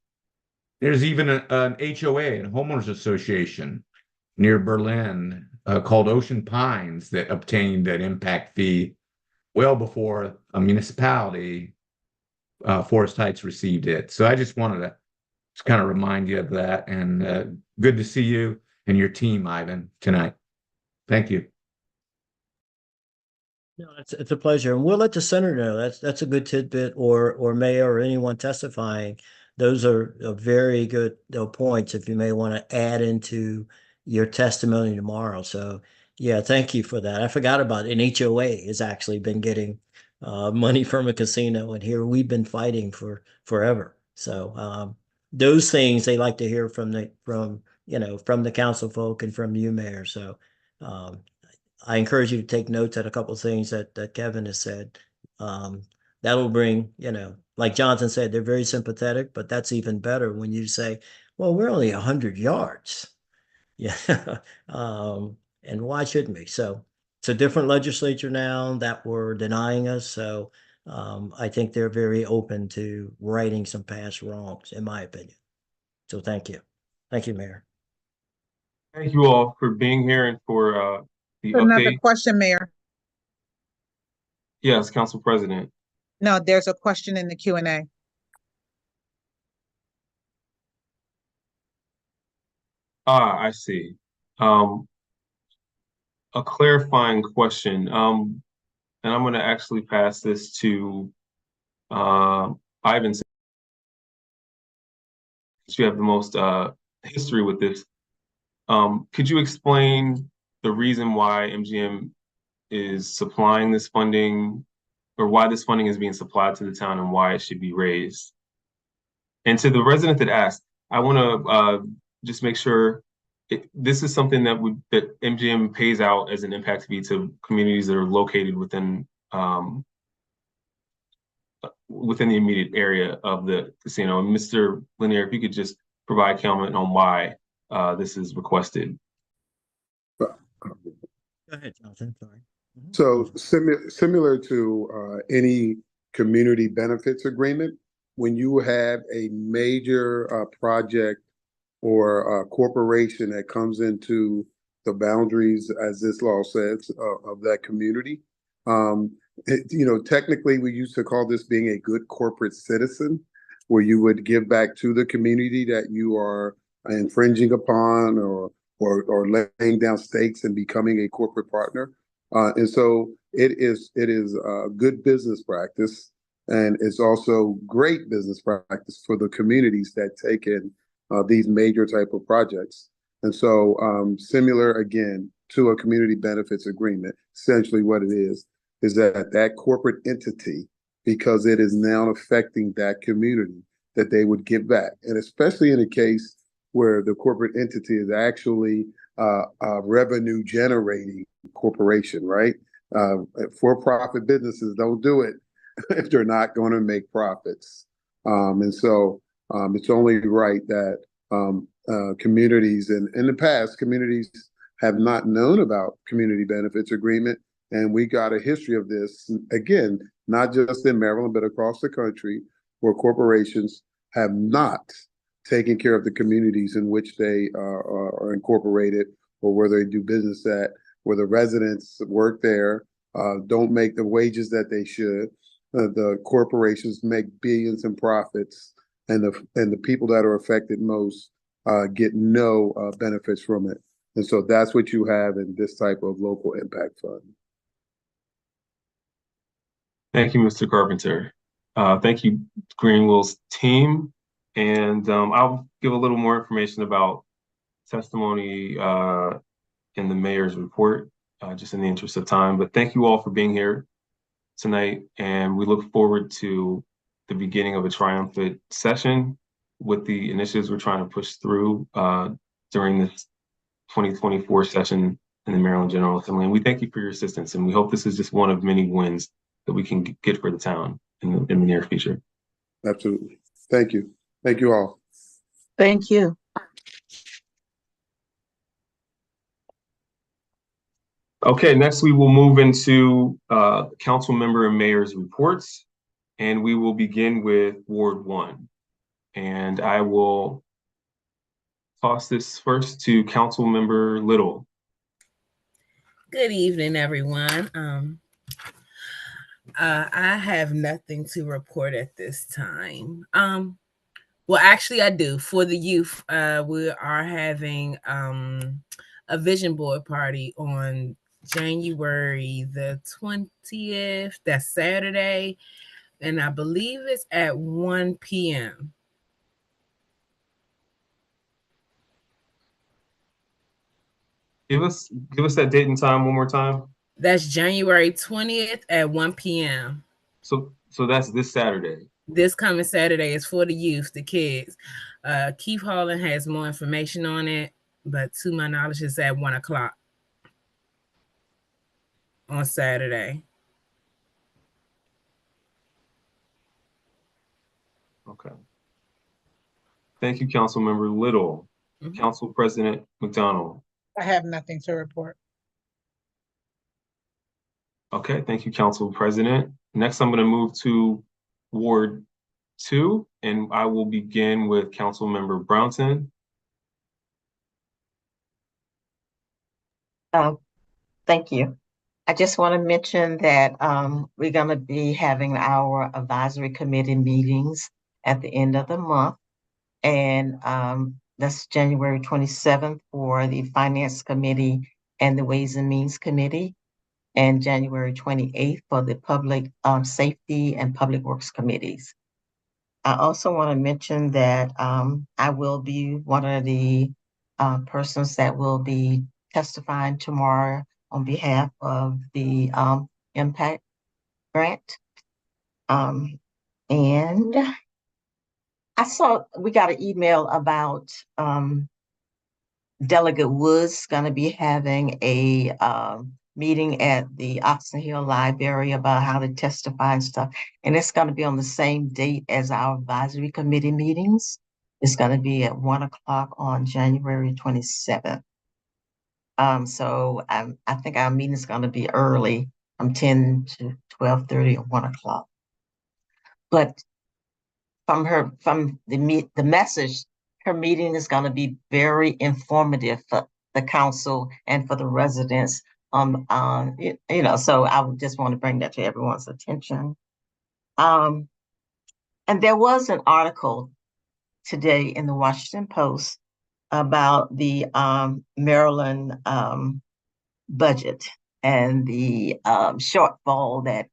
There's even an HOA, a homeowners association near Berlin called Ocean Pines that obtained that impact fee well before a municipality, Forest Heights, received it. So I just wanted to just kind of remind you of that, and good to see you and your team, Ivan, tonight. Thank you. No, it's a pleasure, and we'll let the senator know. That's a good tidbit, or mayor, or anyone testifying. Those are very good points if you may want to add into your testimony tomorrow. So yeah, thank you for that. I forgot about it. An HOA has actually been getting money from a casino, and here we've been fighting for forever. So those things they like to hear from the council folk and from you, Mayor. So I encourage you to take notes at a couple of things that Kevin has said. That'll bring, like Jonathan said, they're very sympathetic, but that's even better when you say, well, we're only 100 yards. Yeah. And why shouldn't we? So it's a different legislature now that were denying us. So I think they're very open to righting some past wrongs, in my opinion. So thank you. Thank you, Mayor. Thank you all for being here and for the Another update. question, Mayor. Yes, Council President. No, there's a question in the Q&A. I see. A clarifying question. And I'm going to actually pass this to Ivan, since you have the most history with this. Could you explain the reason why MGM is supplying this funding, or why this funding is being supplied to the town, and why it should be raised? And to the resident that asked, I want to just make sure this is something that MGM pays out as an impact fee to communities that are located within the immediate area of the casino. And Mr. Lanier, if you could just provide comment on why this is requested. Go ahead, Jonathan. Sorry. So similar to any community benefits agreement, when you have a major project or a corporation that comes into the boundaries, as this law says, of that community, technically we used to call this being a good corporate citizen, where you would give back to the community that you are infringing upon or laying down stakes and becoming a corporate partner. And so it is good business practice, and it's also great business practice for the communities that take in these major type of projects. And so similar again to a community benefits agreement, essentially what it is that corporate entity, because it is now affecting that community, that they would give back. And especially in a case where the corporate entity is actually a revenue generating corporation, right? For-profit businesses don't do it if they're not going to make profits. And so it's only right that communities, and in the past, communities have not known about community benefits agreement And we got a history of this, again, not just in Maryland, but across the country, where corporations have not taken care of the communities in which they are incorporated, or where they do business at, where the residents work there, don't make the wages that they should. The corporations make billions in profits, and the people that are affected most get no benefits from it. And so that's what you have in this type of local impact fund. Thank you, Mr. Carpenter. Thank you, Greenwell's team. And I'll give a little more information about testimony in the mayor's report, just in the interest of time. But thank you all for being here tonight. And we look forward to the beginning of a triumphant session with the initiatives we're trying to push through during this 2024 session in the Maryland General Assembly. And we thank you for your assistance. And we hope this is just one of many wins that we can get for the town in the near future. Absolutely. Thank you. Thank you all. Thank you. Okay, next we will move into council member and mayor's reports, and we will begin with Ward 1. And I will toss this first to Council Member Little. Good evening, everyone. I have nothing to report at this time. Well, actually, I do. For the youth, we are having a vision board party on January the 20th. That's Saturday, and I believe it's at 1 p.m. Give us that date and time one more time. That's January 20th at 1 p.m. So that's this Saturday. This coming Saturday is for the youth, the kids. Keith Holland has more information on it, but to my knowledge, it's at 1 o'clock on Saturday. Okay. Thank you, Council Member Little. Council President McDonald. I have nothing to report. Okay, thank you, Council President. Next, I'm going to move to Ward 2, and I will begin with Council Member Brownson. Thank you. I just want to mention that we're going to be having our advisory committee meetings at the end of the month. And that's January 27th for the Finance Committee and the Ways and Means Committee, and January 28th for the Public Safety and Public Works Committees. I also want to mention that I will be one of the persons that will be testifying tomorrow on behalf of the Impact Grant. And I saw we got an email about Delegate Woods going to be having a meeting at the Oxon Hill Library about how to testify and stuff. And it's going to be on the same date as our advisory committee meetings. It's going to be at 1 o'clock on January 27th. So I think our meeting is going to be early from 10 to 12:30 or 1 o'clock. But from the message, her meeting is going to be very informative for the council and for the residents. So I would just want to bring that to everyone's attention. And there was an article today in the Washington Post about the Maryland budget and the shortfall that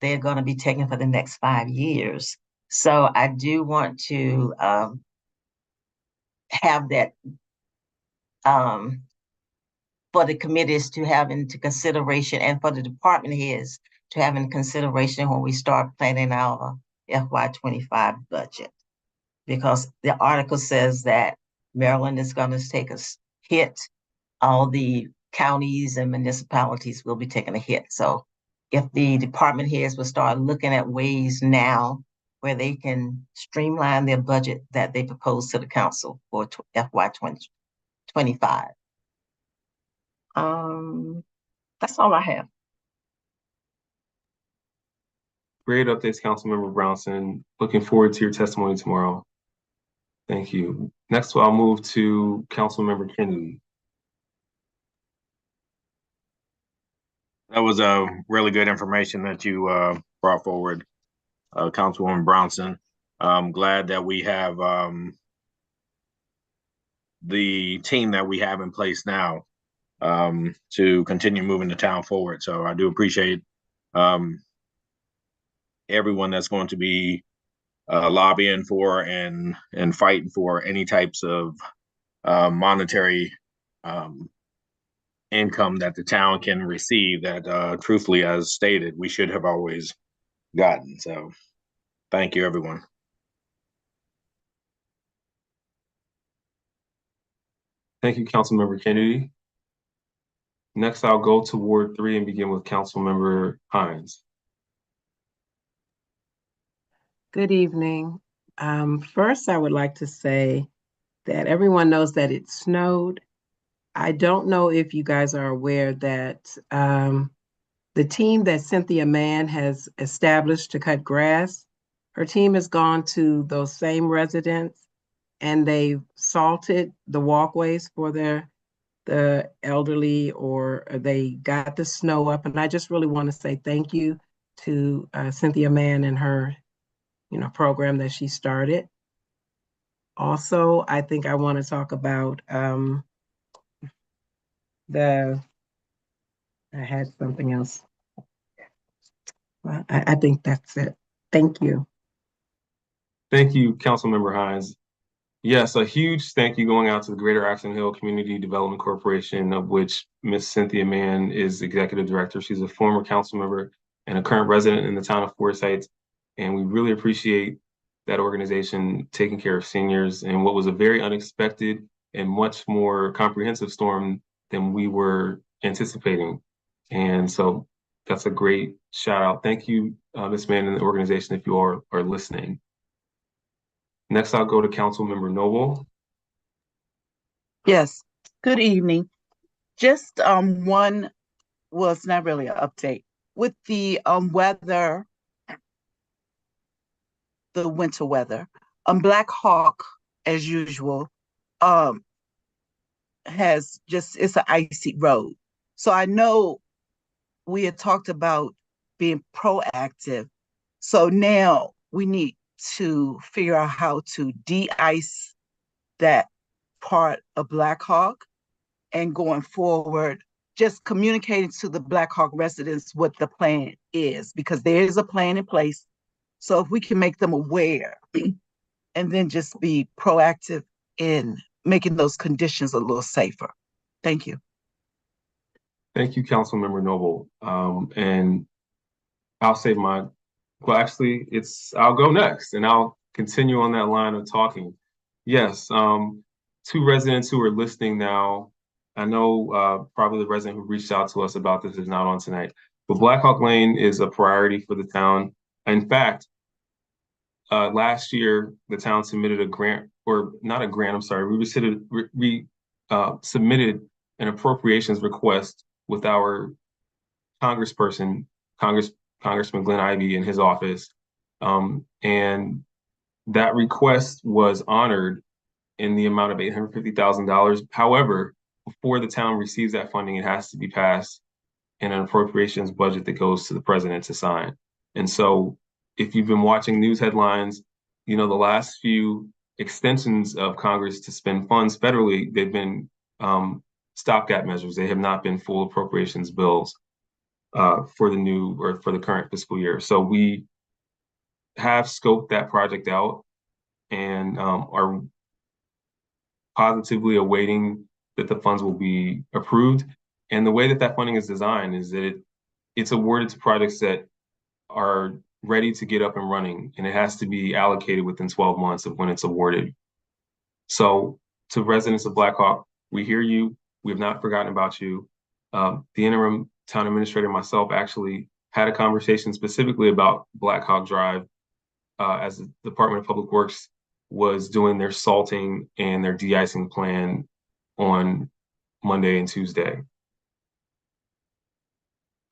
they're going to be taking for the next 5 years. So I do want to have that for the committees to have into consideration, and for the department heads to have in consideration when we start planning our FY25 budget. Because the article says that Maryland is going to take a hit. All the counties and municipalities will be taking a hit. So if the department heads will start looking at ways now where they can streamline their budget that they propose to the council for FY25. That's all I have. Great updates, Councilmember Brownson. Looking forward to your testimony tomorrow. Thank you. Next, I'll move to Councilmember Kennedy. That was really good information that you brought forward, Councilwoman Brownson. I'm glad that we have the team that we have in place now to continue moving the town forward. So I do appreciate everyone that's going to be lobbying for and fighting for any types of monetary income that the town can receive that truthfully, as stated, we should have always gotten. So thank you, everyone. Thank you, Councilmember Kennedy. Next, I'll go to Ward 3 and begin with Councilmember Hines. Good evening. First, I would like to say that everyone knows that it snowed. I don't know if you guys are aware that the team that Cynthia Mann has established to cut grass, her team has gone to those same residents and they've salted the walkways for the elderly, or they got the snow up. And I just really want to say thank you to Cynthia Mann and her program that she started. Also, I think I want to talk about I had something else. Well, I think that's it. Thank you. Thank you, Councilmember Hines. Yes, a huge thank you going out to the Greater Ashland Hill Community Development Corporation, of which Ms. Cynthia Mann is Executive Director. She's a former council member and a current resident in the town of Forsyth. And we really appreciate that organization taking care of seniors in what was a very unexpected and much more comprehensive storm than we were anticipating. And so that's a great shout out. Thank you, Ms. Mann and the organization, if you are listening. Next, I'll go to Councilmember Noble. Yes, good evening. Just one was not really an update. With the weather, the winter weather, Black Hawk, as usual, has just, it's an icy road. So I know we had talked about being proactive. So now we need to figure out how to de-ice that part of Black Hawk, and going forward, just communicating to the Black Hawk residents what the plan is, because there is a plan in place. So if we can make them aware and then just be proactive in making those conditions a little safer. Thank you. Thank you, Councilmember Noble. And I'll say I'll go next and I'll continue on that line of talking. Yes, two residents who are listening now, I know probably the resident who reached out to us about this is not on tonight, but Black Hawk Lane is a priority for the town. In fact, last year, the town submitted a grant, or not a grant, I'm sorry, we submitted an appropriations request with our congressperson, Congressman Glenn Ivey in his office. And that request was honored in the amount of $850,000. However, before the town receives that funding, it has to be passed in an appropriations budget that goes to the president to sign. And so if you've been watching news headlines, the last few extensions of Congress to spend funds federally, they've been stopgap measures. They have not been full appropriations bills for the current fiscal year. So we have scoped that project out and are positively awaiting that the funds will be approved. And the way that funding is designed is that it's awarded to projects that are ready to get up and running, and it has to be allocated within 12 months of when it's awarded. So to residents of Black Hawk, we hear you. We have not forgotten about you. The interim town administrator myself actually had a conversation specifically about Black Hawk Drive as the Department of Public Works was doing their salting and their de-icing plan on Monday and Tuesday.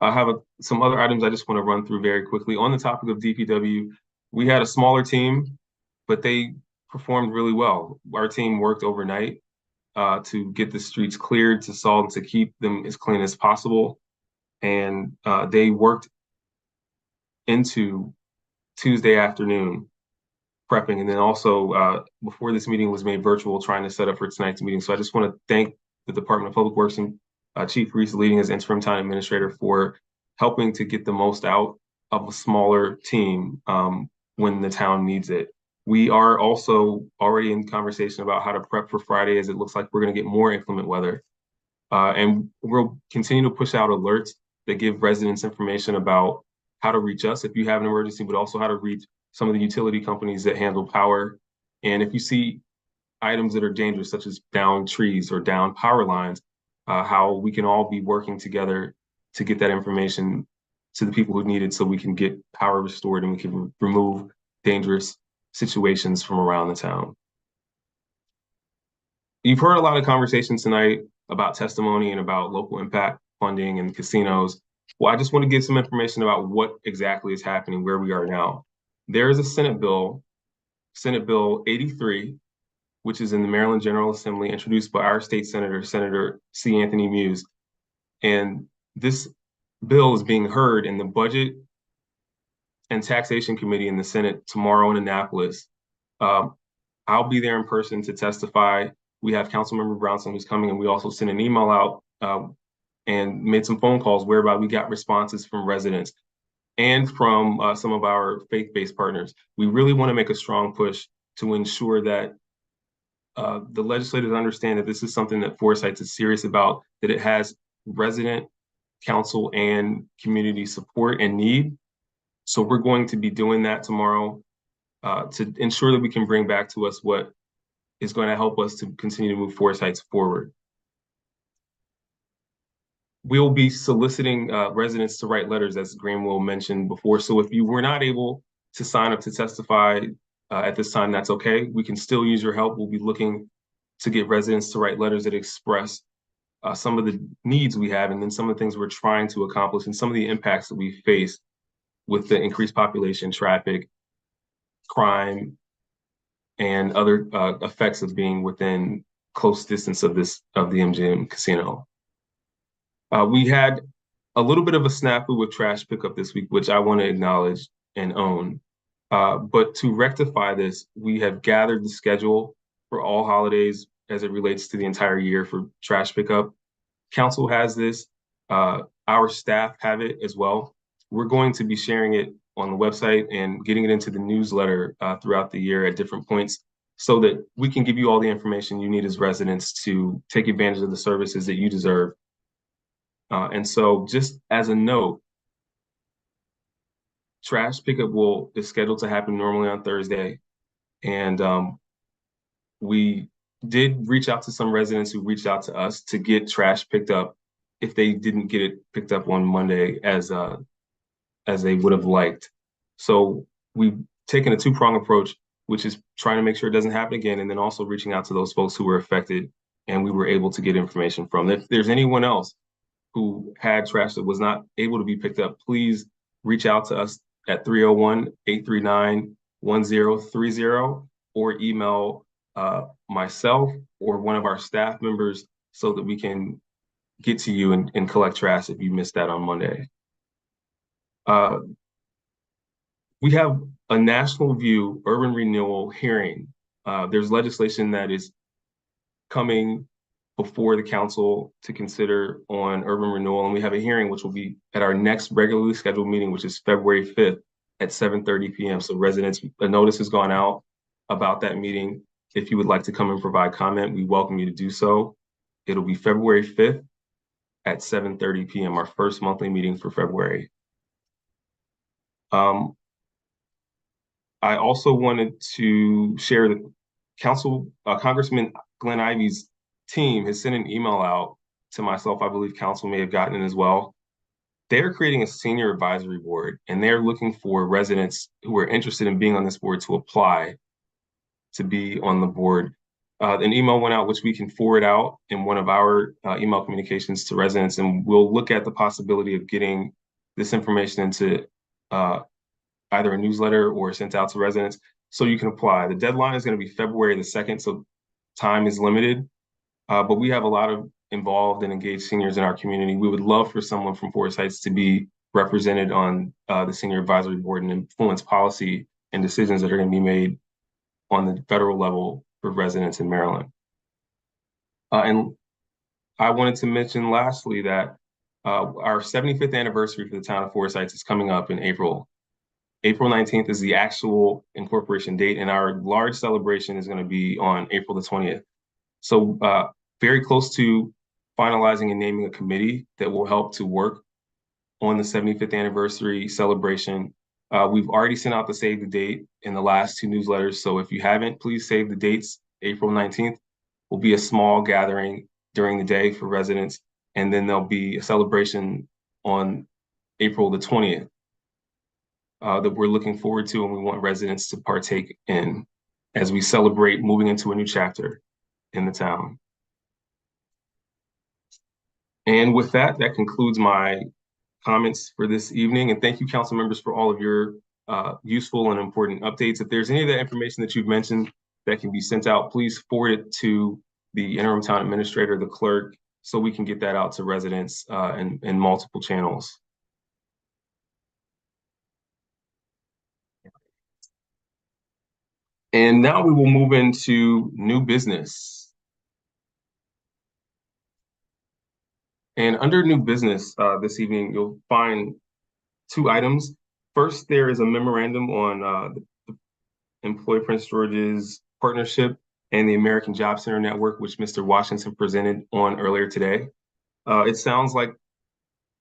I have some other items I just want to run through very quickly. On the topic of DPW, we had a smaller team, but they performed really well. Our team worked overnight to get the streets cleared, to salt, and to keep them as clean as possible. And they worked into Tuesday afternoon prepping, and then also before this meeting was made virtual, trying to set up for tonight's meeting. So I just want to thank the Department of Public Works and Chief Reese, leading as interim town administrator, for helping to get the most out of a smaller team when the town needs it. We are also already in conversation about how to prep for Friday, as it looks like we're going to get more inclement weather. And we'll continue to push out alerts that give residents information about how to reach us if you have an emergency, but also how to reach some of the utility companies that handle power. And if you see items that are dangerous, such as downed trees or downed power lines, how we can all be working together to get that information to the people who need it, so we can get power restored and we can remove dangerous situations from around the town. You've heard a lot of conversations tonight about testimony and about local impact funding and casinos. Well, I just want to give some information about what exactly is happening, where we are now. There is a Senate Bill 83, which is in the Maryland General Assembly, introduced by our state senator, Senator C. Anthony Muse. And this bill is being heard in the Budget and Taxation Committee in the Senate tomorrow in Annapolis. I'll be there in person to testify. We have Councilmember Brownson who's coming, and we also sent an email out and made some phone calls whereby we got responses from residents and from some of our faith-based partners. We really want to make a strong push to ensure that the legislators understand that this is something that Forsyth is serious about, that it has resident, council, and community support and need. So we're going to be doing that tomorrow to ensure that we can bring back to us what is going to help us to continue to move Forsyth forward. We'll be soliciting residents to write letters, as Graham mentioned before. So if you were not able to sign up to testify at this time, that's okay. We can still use your help. We'll be looking to get residents to write letters that express some of the needs we have, and then some of the things we're trying to accomplish, and some of the impacts that we face with the increased population, traffic, crime, and other effects of being within close distance of the MGM casino. We had a little bit of a snafu with trash pickup this week, which I want to acknowledge and own. But to rectify this, we have gathered the schedule for all holidays as it relates to the entire year for trash pickup. Council has this, our staff have it as well. We're going to be sharing it on the website and getting it into the newsletter throughout the year at different points, so that we can give you all the information you need as residents to take advantage of the services that you deserve. And so just as a note, trash pickup is scheduled to happen normally on Thursday. And we did reach out to some residents who reached out to us to get trash picked up if they didn't get it picked up on Monday as they would have liked. So we've taken a two-pronged approach, which is trying to make sure it doesn't happen again, and then also reaching out to those folks who were affected and we were able to get information from. If there's anyone else who had trash that was not able to be picked up, please reach out to us at 301-839-1030 or email myself or one of our staff members so that we can get to you and collect trash if you missed that on Monday. We have a National View urban renewal hearing. There's legislation that is coming before the council to consider on urban renewal, and we have a hearing which will be at our next regularly scheduled meeting, which is February 5th at 7:30 p.m. So residents, a notice has gone out about that meeting. If you would like to come and provide comment, we welcome you to do so. It'll be February 5th at 7:30 p.m., our first monthly meeting for February. I also wanted to share that Congressman Glenn Ivey's team has sent an email out to myself. I believe council may have gotten it as well. They're creating a senior advisory board, and they're looking for residents who are interested in being on this board to apply to be on the board. An email went out, which we can forward out in one of our email communications to residents, and we'll look at the possibility of getting this information into either a newsletter or sent out to residents so you can apply. The deadline is going to be February the 2nd, so time is limited. But we have a lot of involved and engaged seniors in our community. We would love for someone from Forest Heights to be represented on the Senior Advisory Board and influence policy and decisions that are going to be made on the federal level for residents in Maryland. And I wanted to mention lastly that our 75th anniversary for the town of Forest Heights is coming up in April. April 19th is the actual incorporation date, and our large celebration is going to be on April the 20th. So very close to finalizing and naming a committee that will help to work on the 75th anniversary celebration. We've already sent out the save the date in the last 2 newsletters. So if you haven't, please save the dates. April 19th will be a small gathering during the day for residents. And then there'll be a celebration on April the 20th that we're looking forward to and we want residents to partake in as we celebrate moving into a new chapter in the town. And with that, that concludes my comments for this evening. And thank you, council members, for all of your useful and important updates. If there's any of that information that you've mentioned that can be sent out, please forward it to the interim town administrator, the clerk, so we can get that out to residents in multiple channels. And now we will move into new business. And under new business this evening, you'll find 2 items. First, there is a memorandum on the Employ Prince George's partnership and the American Job Center Network, which Mr. Washington presented on earlier today. It sounds like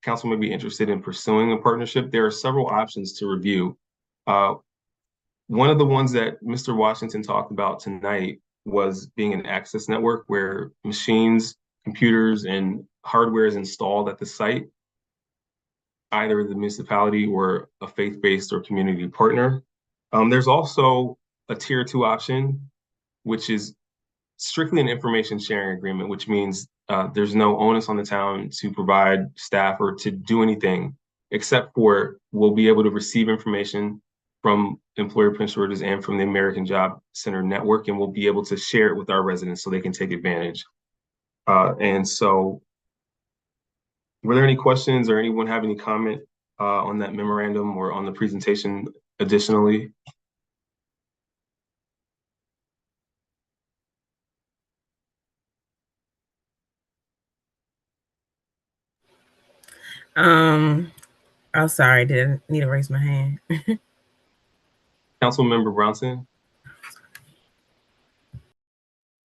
council may be interested in pursuing a partnership. There are several options to review. One of the ones that Mr. Washington talked about tonight was being an access network where machines, computers, and hardware is installed at the site, either the municipality or a faith-based or community partner. There's also a tier 2 option, which is strictly an information sharing agreement, which means there's no onus on the town to provide staff or to do anything, except for we'll be able to receive information from Employer Prince George's and from the American Job Center Network, and we'll be able to share it with our residents so they can take advantage. And so, were there any questions or anyone have any comment on that memorandum or on the presentation additionally? Oh, sorry, didn't need to raise my hand. Councilmember Brownson?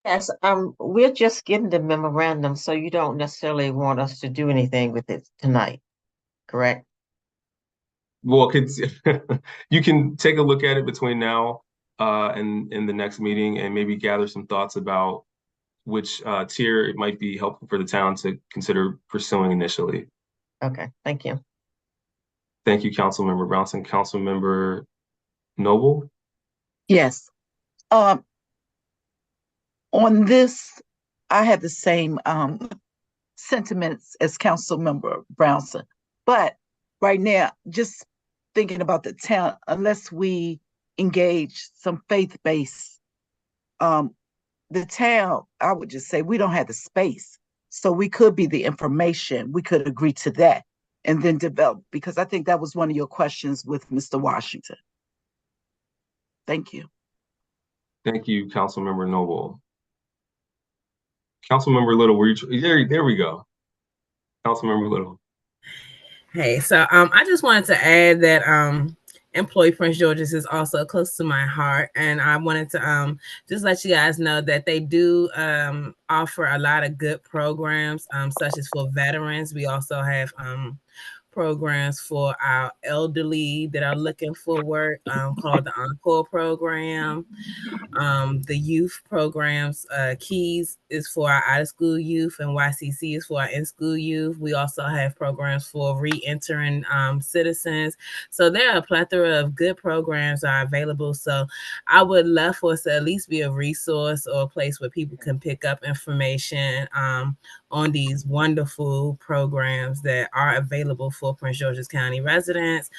Yes, we're just getting the memorandum, so you don't necessarily want us to do anything with it tonight, correct? Well, you can take a look at it between now and the next meeting and maybe gather some thoughts about which tier it might be helpful for the town to consider pursuing initially. Okay, thank you. Thank you, Councilmember Brownson. Councilmember Noble? Yes. On this, I had the same sentiments as Councilmember Brownson. But right now, just thinking about the town, unless we engage some faith-based, the town, I would just say we don't have the space. So we could be the information, we could agree to that and then develop, because I think that was one of your questions with Mr. Washington. Thank you. Thank you, Councilmember Noble. Councilmember Little, were you there we go. Councilmember Little. Hey, so I just wanted to add that Employ Prince George's is also close to my heart, and I wanted to just let you guys know that they do offer a lot of good programs, such as for veterans. We also have programs for our elderly that are looking for work, called the Encore program. The youth programs, Keys is for our out-of-school youth, and YCC is for our in-school youth. We also have programs for re-entering citizens. So there are a plethora of good programs are available. So I would love for us to at least be a resource or a place where people can pick up information on these wonderful programs that are available for Prince George's County residents,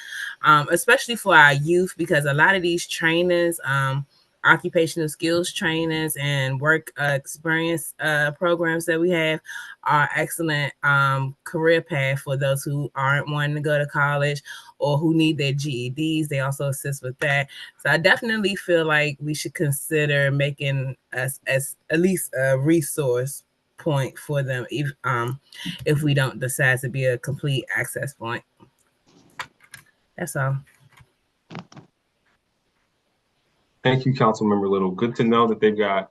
especially for our youth, because a lot of these trainers, occupational skills trainers and work experience programs that we have are excellent career path for those who aren't wanting to go to college or who need their GEDs. They also assist with that. So I definitely feel like we should consider making us as at least a resource point for them if we don't decide to be a complete access point. That's all. Thank you, Councilmember Little. Good to know that they've got,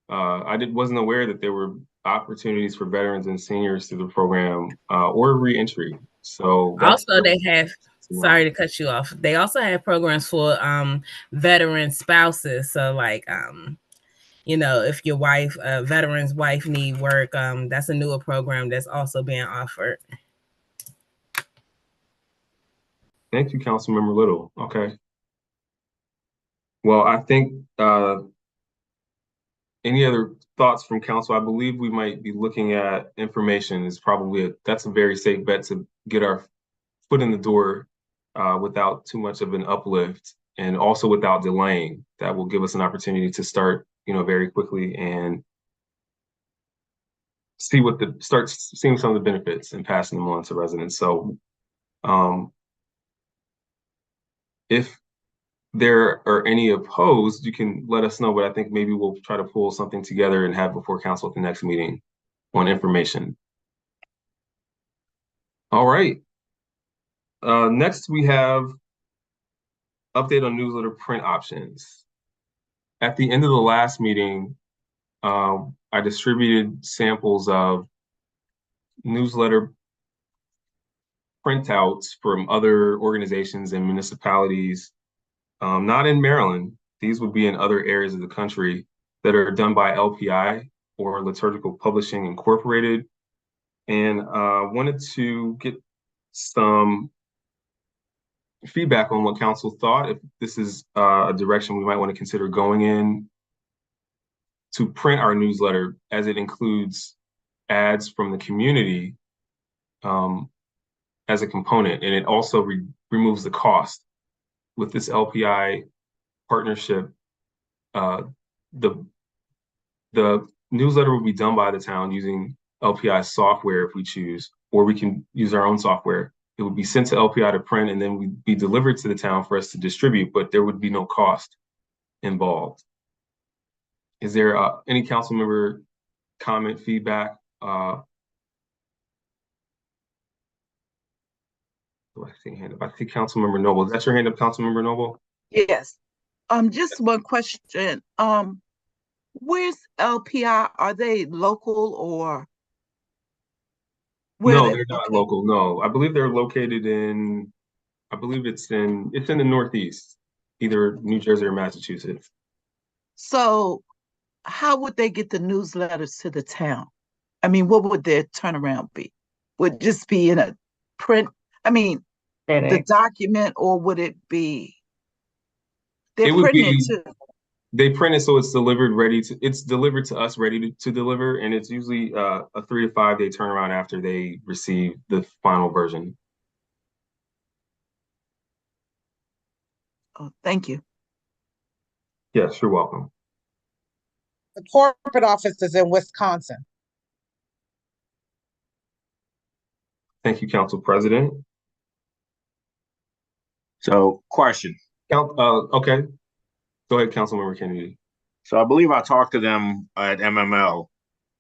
wasn't aware that there were opportunities for veterans and seniors through the program or reentry. So also they have, sorry to cut you off. They also have programs for veteran spouses. So like, you know, if your wife, veteran's wife need work, that's a newer program that's also being offered. Thank you, Councilmember Little. Okay. Well, I think any other thoughts from council? I believe we might be looking at information is probably that's a very safe bet to get our foot in the door without too much of an uplift and also without delaying. That will give us an opportunity to start, you know, very quickly and start seeing some of the benefits and passing them on to residents. So if there are any opposed, you can let us know, but I think maybe we'll try to pull something together and have before council at the next meeting on information. All right. Next we have update on newsletter print options. At the end of the last meeting, I distributed samples of newsletter printouts from other organizations and municipalities. Not in Maryland, these would be in other areas of the country that are done by LPI or Liturgical Publishing Incorporated. And wanted to get some feedback on what council thought, if this is a direction we might want to consider going in to print our newsletter, as it includes ads from the community as a component. And it also removes the cost. With this LPI partnership, the newsletter will be done by the town using LPI software if we choose, or we can use our own software. It would be sent to LPI to print and then we'd be delivered to the town for us to distribute, but there would be no cost involved. Is there any council member comment, feedback? I see Councilmember Noble. Is that your hand up, Councilmember Noble? Yes. Just one question. Where's LPI? Are they local or? No, they're not local. No, I believe they're located in. I believe it's in the Northeast, either New Jersey or Massachusetts. So, how would they get the newsletters to the town? I mean, what would their turnaround be? Would it just be in a print? I mean, the document, or would it be? They're printing it too. They print it so it's delivered it's delivered to us ready to deliver, and it's usually a 3 to 5 day turnaround after they receive the final version. Oh, thank you. Yes, you're welcome. The corporate office is in Wisconsin. Thank you, Council President. So, question. Okay. Go ahead, Councilmember Kennedy. So I believe I talked to them at MML,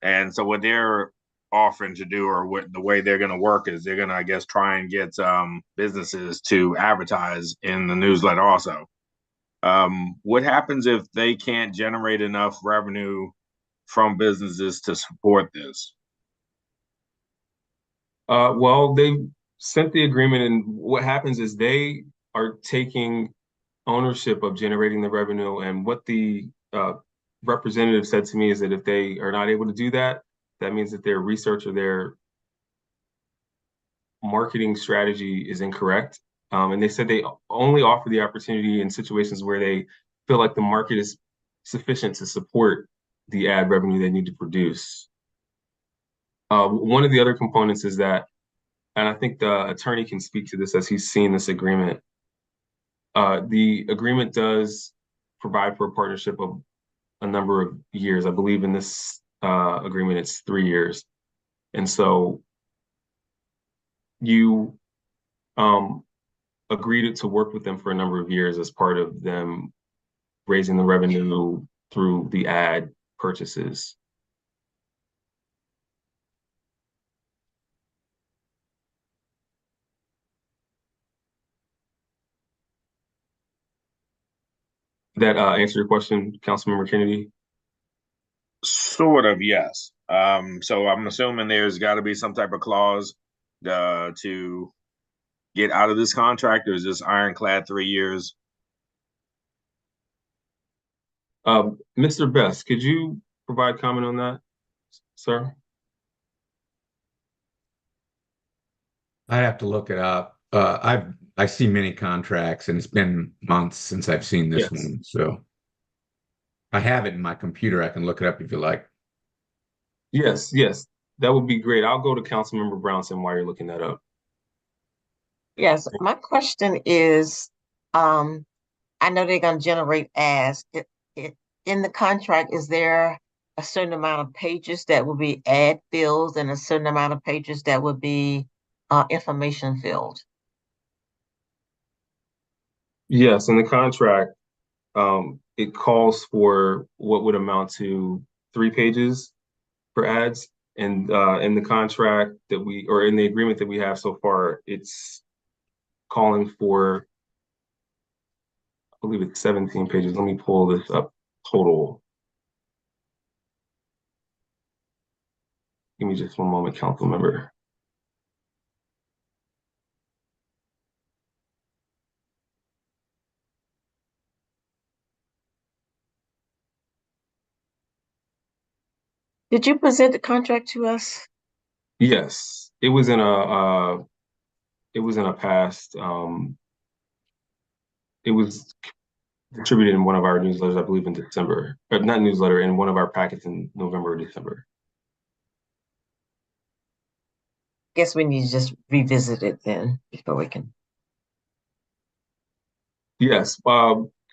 and so what they're offering to do, or what the way they're going to work, is they're going to, I guess, try and get businesses to advertise in the newsletter also. What happens if they can't generate enough revenue from businesses to support this? Well, they sent the agreement, and what happens is they are taking ownership of generating the revenue. And what the representative said to me is that if they are not able to do that, that means that their research or their marketing strategy is incorrect. And they said they only offer the opportunity in situations where they feel like the market is sufficient to support the ad revenue they need to produce. One of the other components is that, and I think the attorney can speak to this as he's seen this agreement. The agreement does provide for a partnership of a number of years. I believe in this agreement, it's 3 years. And so you agreed to work with them for a number of years as part of them raising the revenue through the ad purchases. That answer your question, Councilmember Kennedy? Sort of, yes. So I'm assuming there's got to be some type of clause to get out of this contract, or is this ironclad 3 years? Mr. Best, could you provide comment on that, sir? I have to look it up. I see many contracts, and it's been months since I've seen this Yes. one. So I have it in my computer. I can look it up if you like. Yes, that would be great. I'll go to Councilmember Brownson while you're looking that up. Yes, my question is, I know they're gonna generate ads. In the contract, is there a certain amount of pages that will be ad fields and a certain amount of pages that would be information filled? Yes, in the contract, it calls for what would amount to 3 pages for ads. And in the contract that or in the agreement that we have so far, it's calling for, I believe it's 17 pages. Let me pull this up total. Give me just one moment, council member. Did you present the contract to us? Yes, it was in a past, it was distributed in one of our newsletters, I believe in December, but not newsletter, in one of our packets in November or December. Guess we need to just revisit it then before we can. Yes,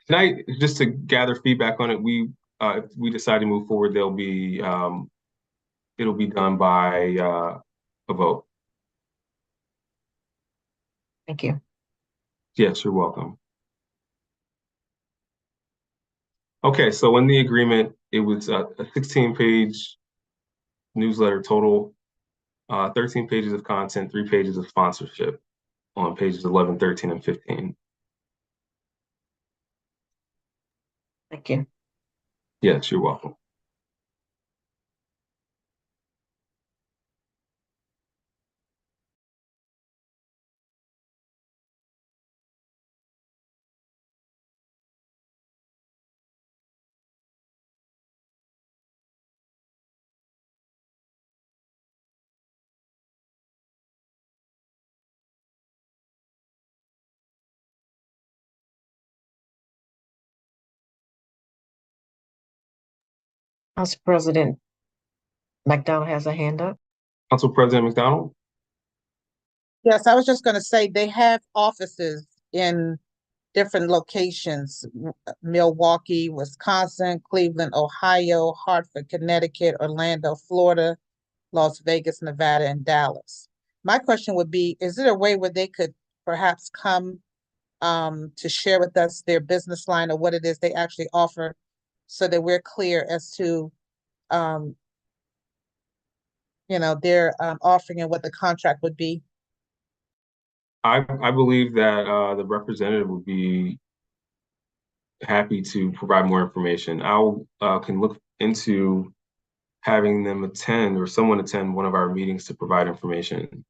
tonight, just to gather feedback on it, if we decide to move forward, it'll be done by a vote. Thank you. Yes, you're welcome. Okay, so in the agreement, it was a 16-page newsletter total, 13 pages of content, 3 pages of sponsorship on pages 11, 13, and 15. Thank you. Yes, you're welcome. Council President McDonald has a hand up. Council President McDonald? Yes, I was just gonna say they have offices in different locations: Milwaukee, Wisconsin, Cleveland, Ohio, Hartford, Connecticut, Orlando, Florida, Las Vegas, Nevada, and Dallas. My question would be, is there a way where they could perhaps come to share with us their business line or what it is they actually offer, so that we're clear as to their offering and what the contract would be? I believe that the representative would be happy to provide more information. I'll can look into having them attend or someone attend one of our meetings to provide information.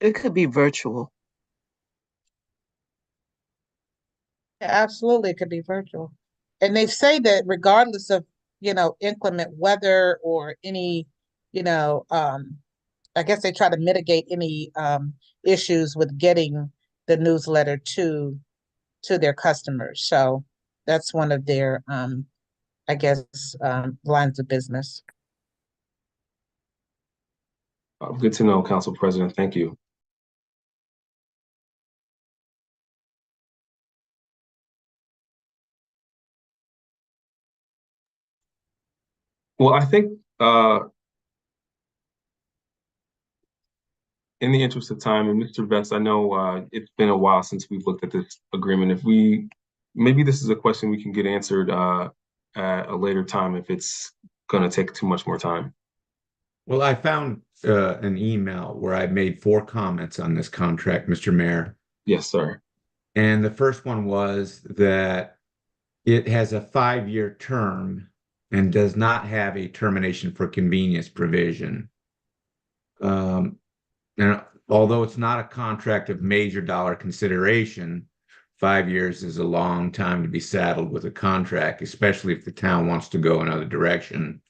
It could be virtual. Yeah, absolutely, it could be virtual. And they say that regardless of, inclement weather or any, I guess they try to mitigate any issues with getting the newsletter to their customers. So that's one of their, lines of business. Good to know, Council President. Thank you. Well, I think in the interest of time, and Mr. Best, I know it's been a while since we've looked at this agreement. If we, maybe this is a question we can get answered at a later time if it's going to take too much more time. Well, I found an email where I made 4 comments on this contract, Mr. Mayor. Yes, sir. And the first one was that it has a 5-year term and does not have a termination for convenience provision. And although it's not a contract of major dollar consideration, 5 years is a long time to be saddled with a contract, especially if the town wants to go another direction.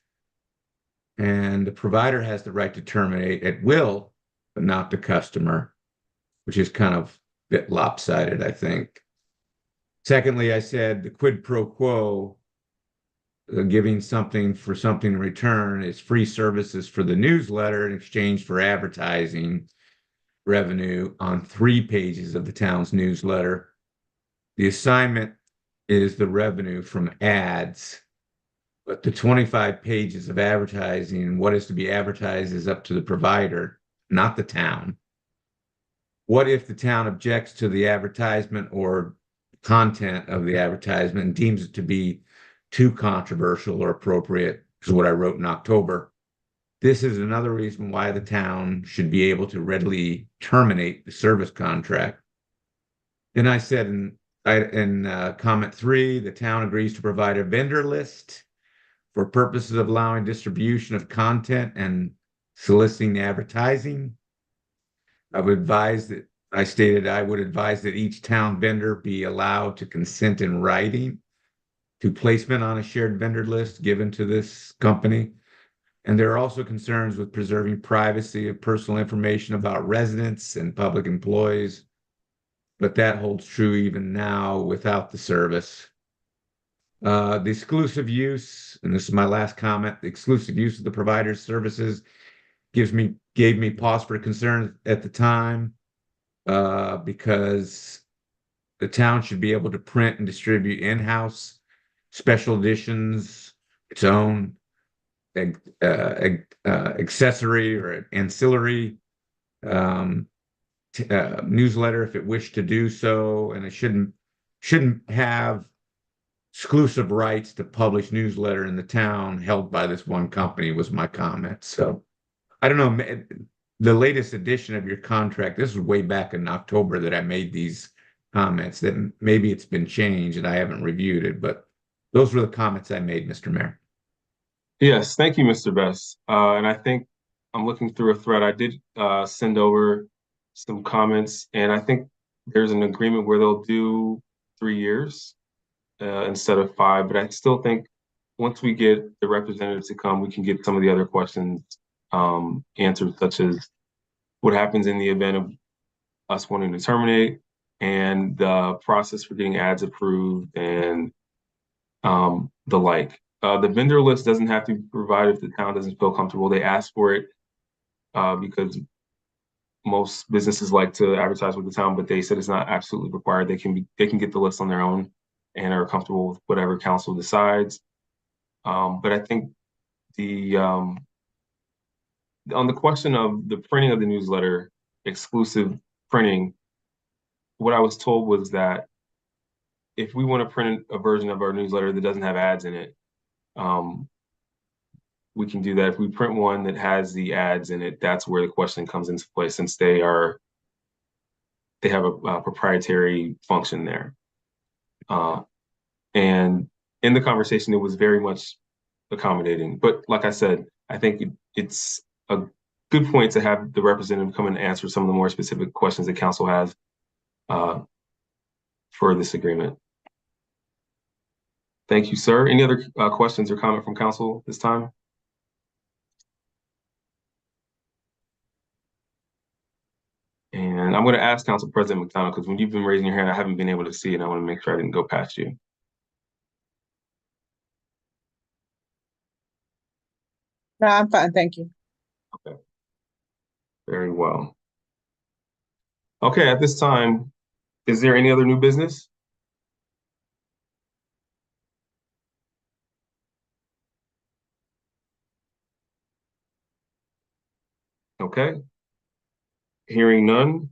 And the provider has the right to terminate at will, but not the customer, which is kind of a bit lopsided, I think. Secondly, I said the quid pro quo, giving something for something in return, is free services for the newsletter in exchange for advertising revenue on 3 pages of the town's newsletter. The assignment is the revenue from ads, but the 25 pages of advertising, what is to be advertised, is up to the provider, not the town. What if the town objects to the advertisement or content of the advertisement and deems it to be too controversial or appropriate, is what I wrote in October. This is another reason why the town should be able to readily terminate the service contract. Then I said in comment 3, the town agrees to provide a vendor list for purposes of allowing distribution of content and soliciting advertising. I would advise that each town vendor be allowed to consent in writing to placement on a shared vendor list given to this company. And there are also concerns with preserving privacy of personal information about residents and public employees, but that holds true even now without the service. The exclusive use, and this is my last comment, the exclusive use of the provider's services gave me pause for concern at the time, because the town should be able to print and distribute in-house special editions, its own accessory or ancillary newsletter if it wished to do so, and it shouldn't have exclusive rights to publish newsletter in the town held by this one company, was my comment. So I don't know, the latest edition of your contract, this was way back in October that I made these comments, that maybe it's been changed and I haven't reviewed it, but those were the comments I made, Mr. Mayor. Yes, thank you, Mr. Best. And I think I'm looking through a thread. I did send over some comments, and I think there's an agreement where they'll do 3 years instead of 5. But I still think once we get the representatives to come, we can get some of the other questions answered, such as what happens in the event of us wanting to terminate, and the process for getting ads approved, and the like. The vendor list doesn't have to be provided if the town doesn't feel comfortable. They ask for it because most businesses like to advertise with the town, but they said it's not absolutely required. They can get the list on their own and are comfortable with whatever council decides. But I think on the question of the printing of the newsletter, exclusive printing, what I was told was that if we want to print a version of our newsletter that doesn't have ads in it, we can do that. If we print one that has the ads in it, that's where the question comes into play, since they have a proprietary function there. And in the conversation, it was very much accommodating. But like I said, I think it's a good point to have the representative come and answer some of the more specific questions that council has for this agreement. Thank you, sir. Any other questions or comment from council this time? And I'm going to ask Council President McDonald, because when you've been raising your hand, I haven't been able to see it. I want to make sure I didn't go past you. No, I'm fine, thank you. Okay. Very well. Okay, at this time, is there any other new business? Okay. Hearing none,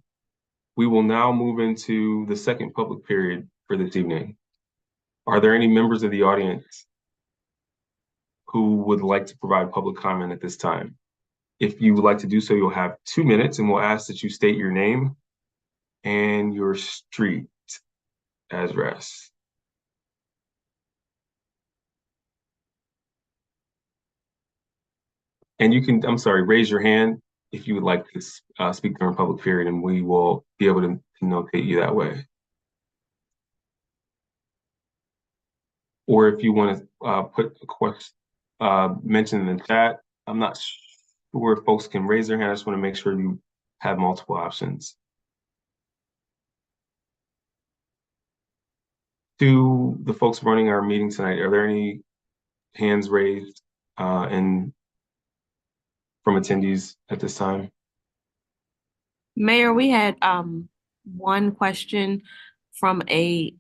we will now move into the second public period for this evening. Are there any members of the audience who would like to provide public comment at this time? If you would like to do so, you'll have 2 minutes, and we'll ask that you state your name and your street address. And you can, I'm sorry, raise your hand if you would like to speak during public period, and we will be able to notate you that way. Or if you want to put a question, mention in the chat. I'm not sure if folks can raise their hand. I just want to make sure you have multiple options. To the folks running our meeting tonight, are there any hands raised from attendees at this time? Mayor, we had one question from it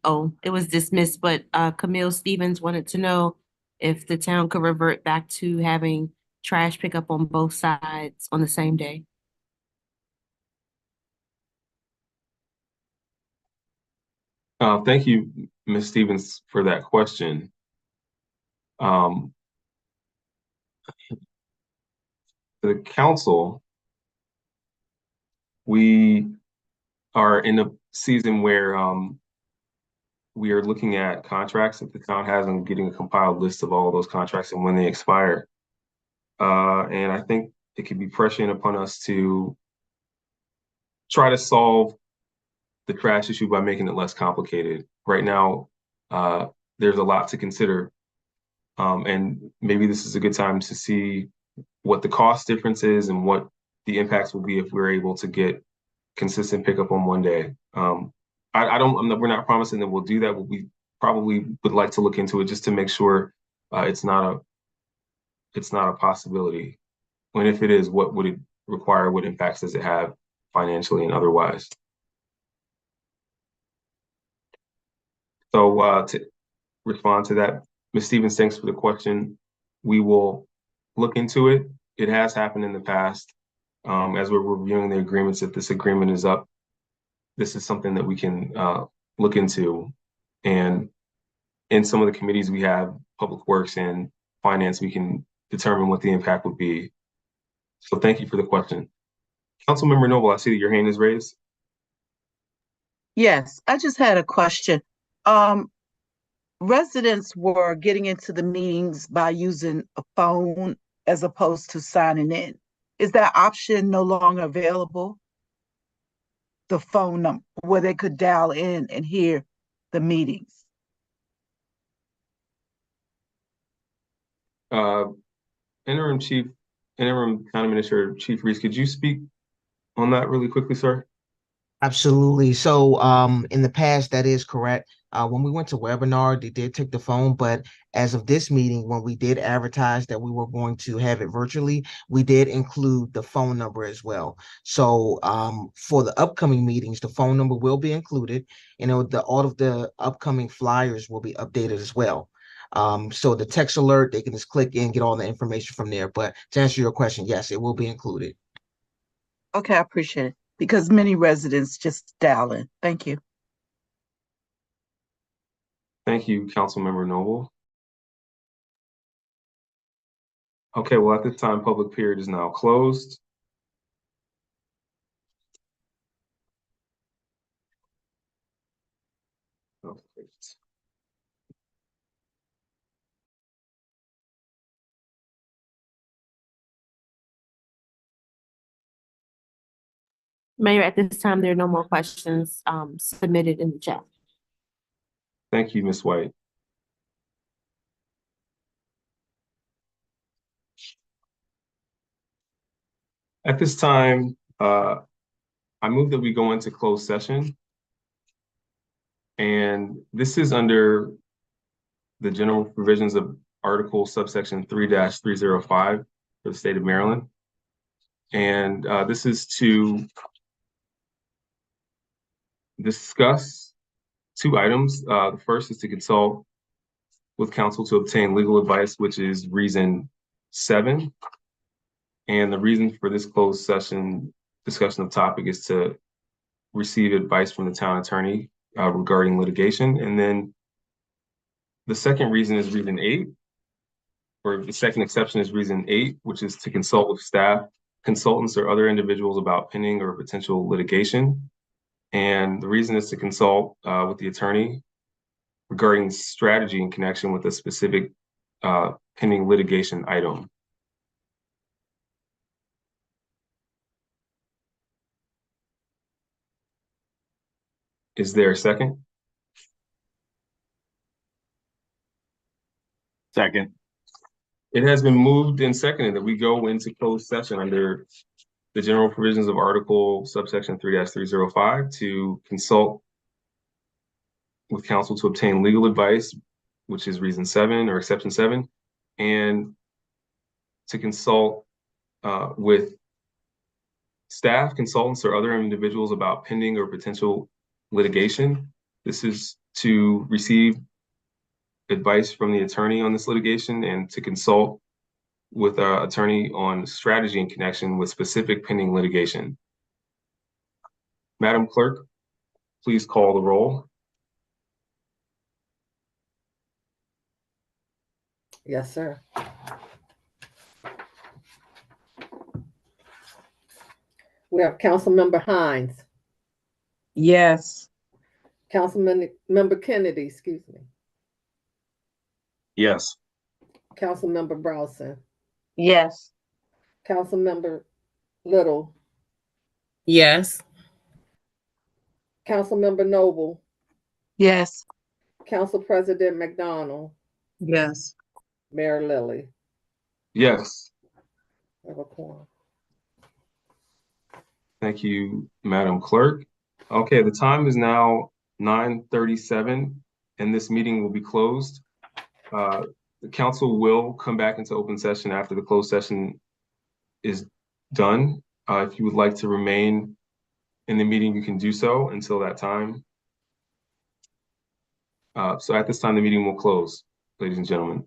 was dismissed, but Camille Stevens wanted to know if the town could revert back to having trash pickup on both sides on the same day. Thank you, Ms. Stevens, for that question. The council, we are in a season where we are looking at contracts that the town has and getting a compiled list of all of those contracts and when they expire. And I think it could be pressuring upon us to try to solve the trash issue by making it less complicated. Right now, there's a lot to consider. And maybe this is a good time to see what the cost difference is and what the impacts will be if we're able to get consistent pickup on one day. We're not promising that we'll do that, but we probably would like to look into it just to make sure it's not a possibility. And if it is, what would it require? What impacts does it have financially and otherwise? So to respond to that, Ms. Stevens, thanks for the question. We will look into it. It has happened in the past. As we're reviewing the agreements, if this agreement is up, this is something that we can look into. And in some of the committees we have, Public Works and Finance, we can determine what the impact would be. So thank you for the question. Councilmember Noble, I see that your hand is raised. Yes, I just had a question. Residents were getting into the meetings by using a phone as opposed to signing in. Is that option no longer available? The phone number where they could dial in and hear the meetings? Interim County Administrator Chief Reese, could you speak on that really quickly, sir? Absolutely. So in the past, that is correct. When we went to webinar, they did take the phone, but as of this meeting, when we did advertise that we were going to have it virtually, we did include the phone number as well. So for the upcoming meetings, the phone number will be included, and all of the upcoming flyers will be updated as well. So the text alert, they can just click in, get all the information from there. But to answer your question, yes, it will be included. Okay, I appreciate it, because many residents just dial in. Thank you. Thank you, Councilmember Noble. Okay, well, at this time, public period is now closed. Mayor, at this time, there are no more questions submitted in the chat. Thank you, Ms. White. At this time, I move that we go into closed session. And this is under the general provisions of Article subsection 3-305 for the state of Maryland. And this is to discuss two items. The first is to consult with counsel to obtain legal advice, which is reason 7. And the reason for this closed session discussion of topic is to receive advice from the town attorney regarding litigation. And then the second reason is reason 8, or the second exception is reason 8, which is to consult with staff, consultants, or other individuals about pending or potential litigation. And the reason is to consult with the attorney regarding strategy in connection with a specific pending litigation item. Is there a second? Second. It has been moved and seconded that we go into closed session under the general provisions of Article subsection 3-305 to consult with counsel to obtain legal advice, which is reason 7 or exception 7, and to consult with staff, consultants, or other individuals about pending or potential litigation. This is to receive advice from the attorney on this litigation and to consult with our attorney on strategy in connection with specific pending litigation. Madam Clerk, please call the roll. Yes, sir. We have Councilmember Hines, Yes. Councilmember Kennedy, excuse me, Yes. Councilmember Browson, Yes. Councilmember Little, Yes. Councilmember Noble, Yes. Council President McDonald, Yes. Mayor Lilly. Yes. We have a quorum. Thank you, Madam Clerk. Okay, the time is now 9:37 and this meeting will be closed. The council will come back into open session after the closed session is done. If you would like to remain in the meeting, you can do so until that time. So at this time, the meeting will close, ladies and gentlemen.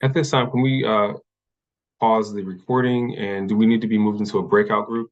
At this time, can we pause the recording, and do we need to be moved into a breakout group?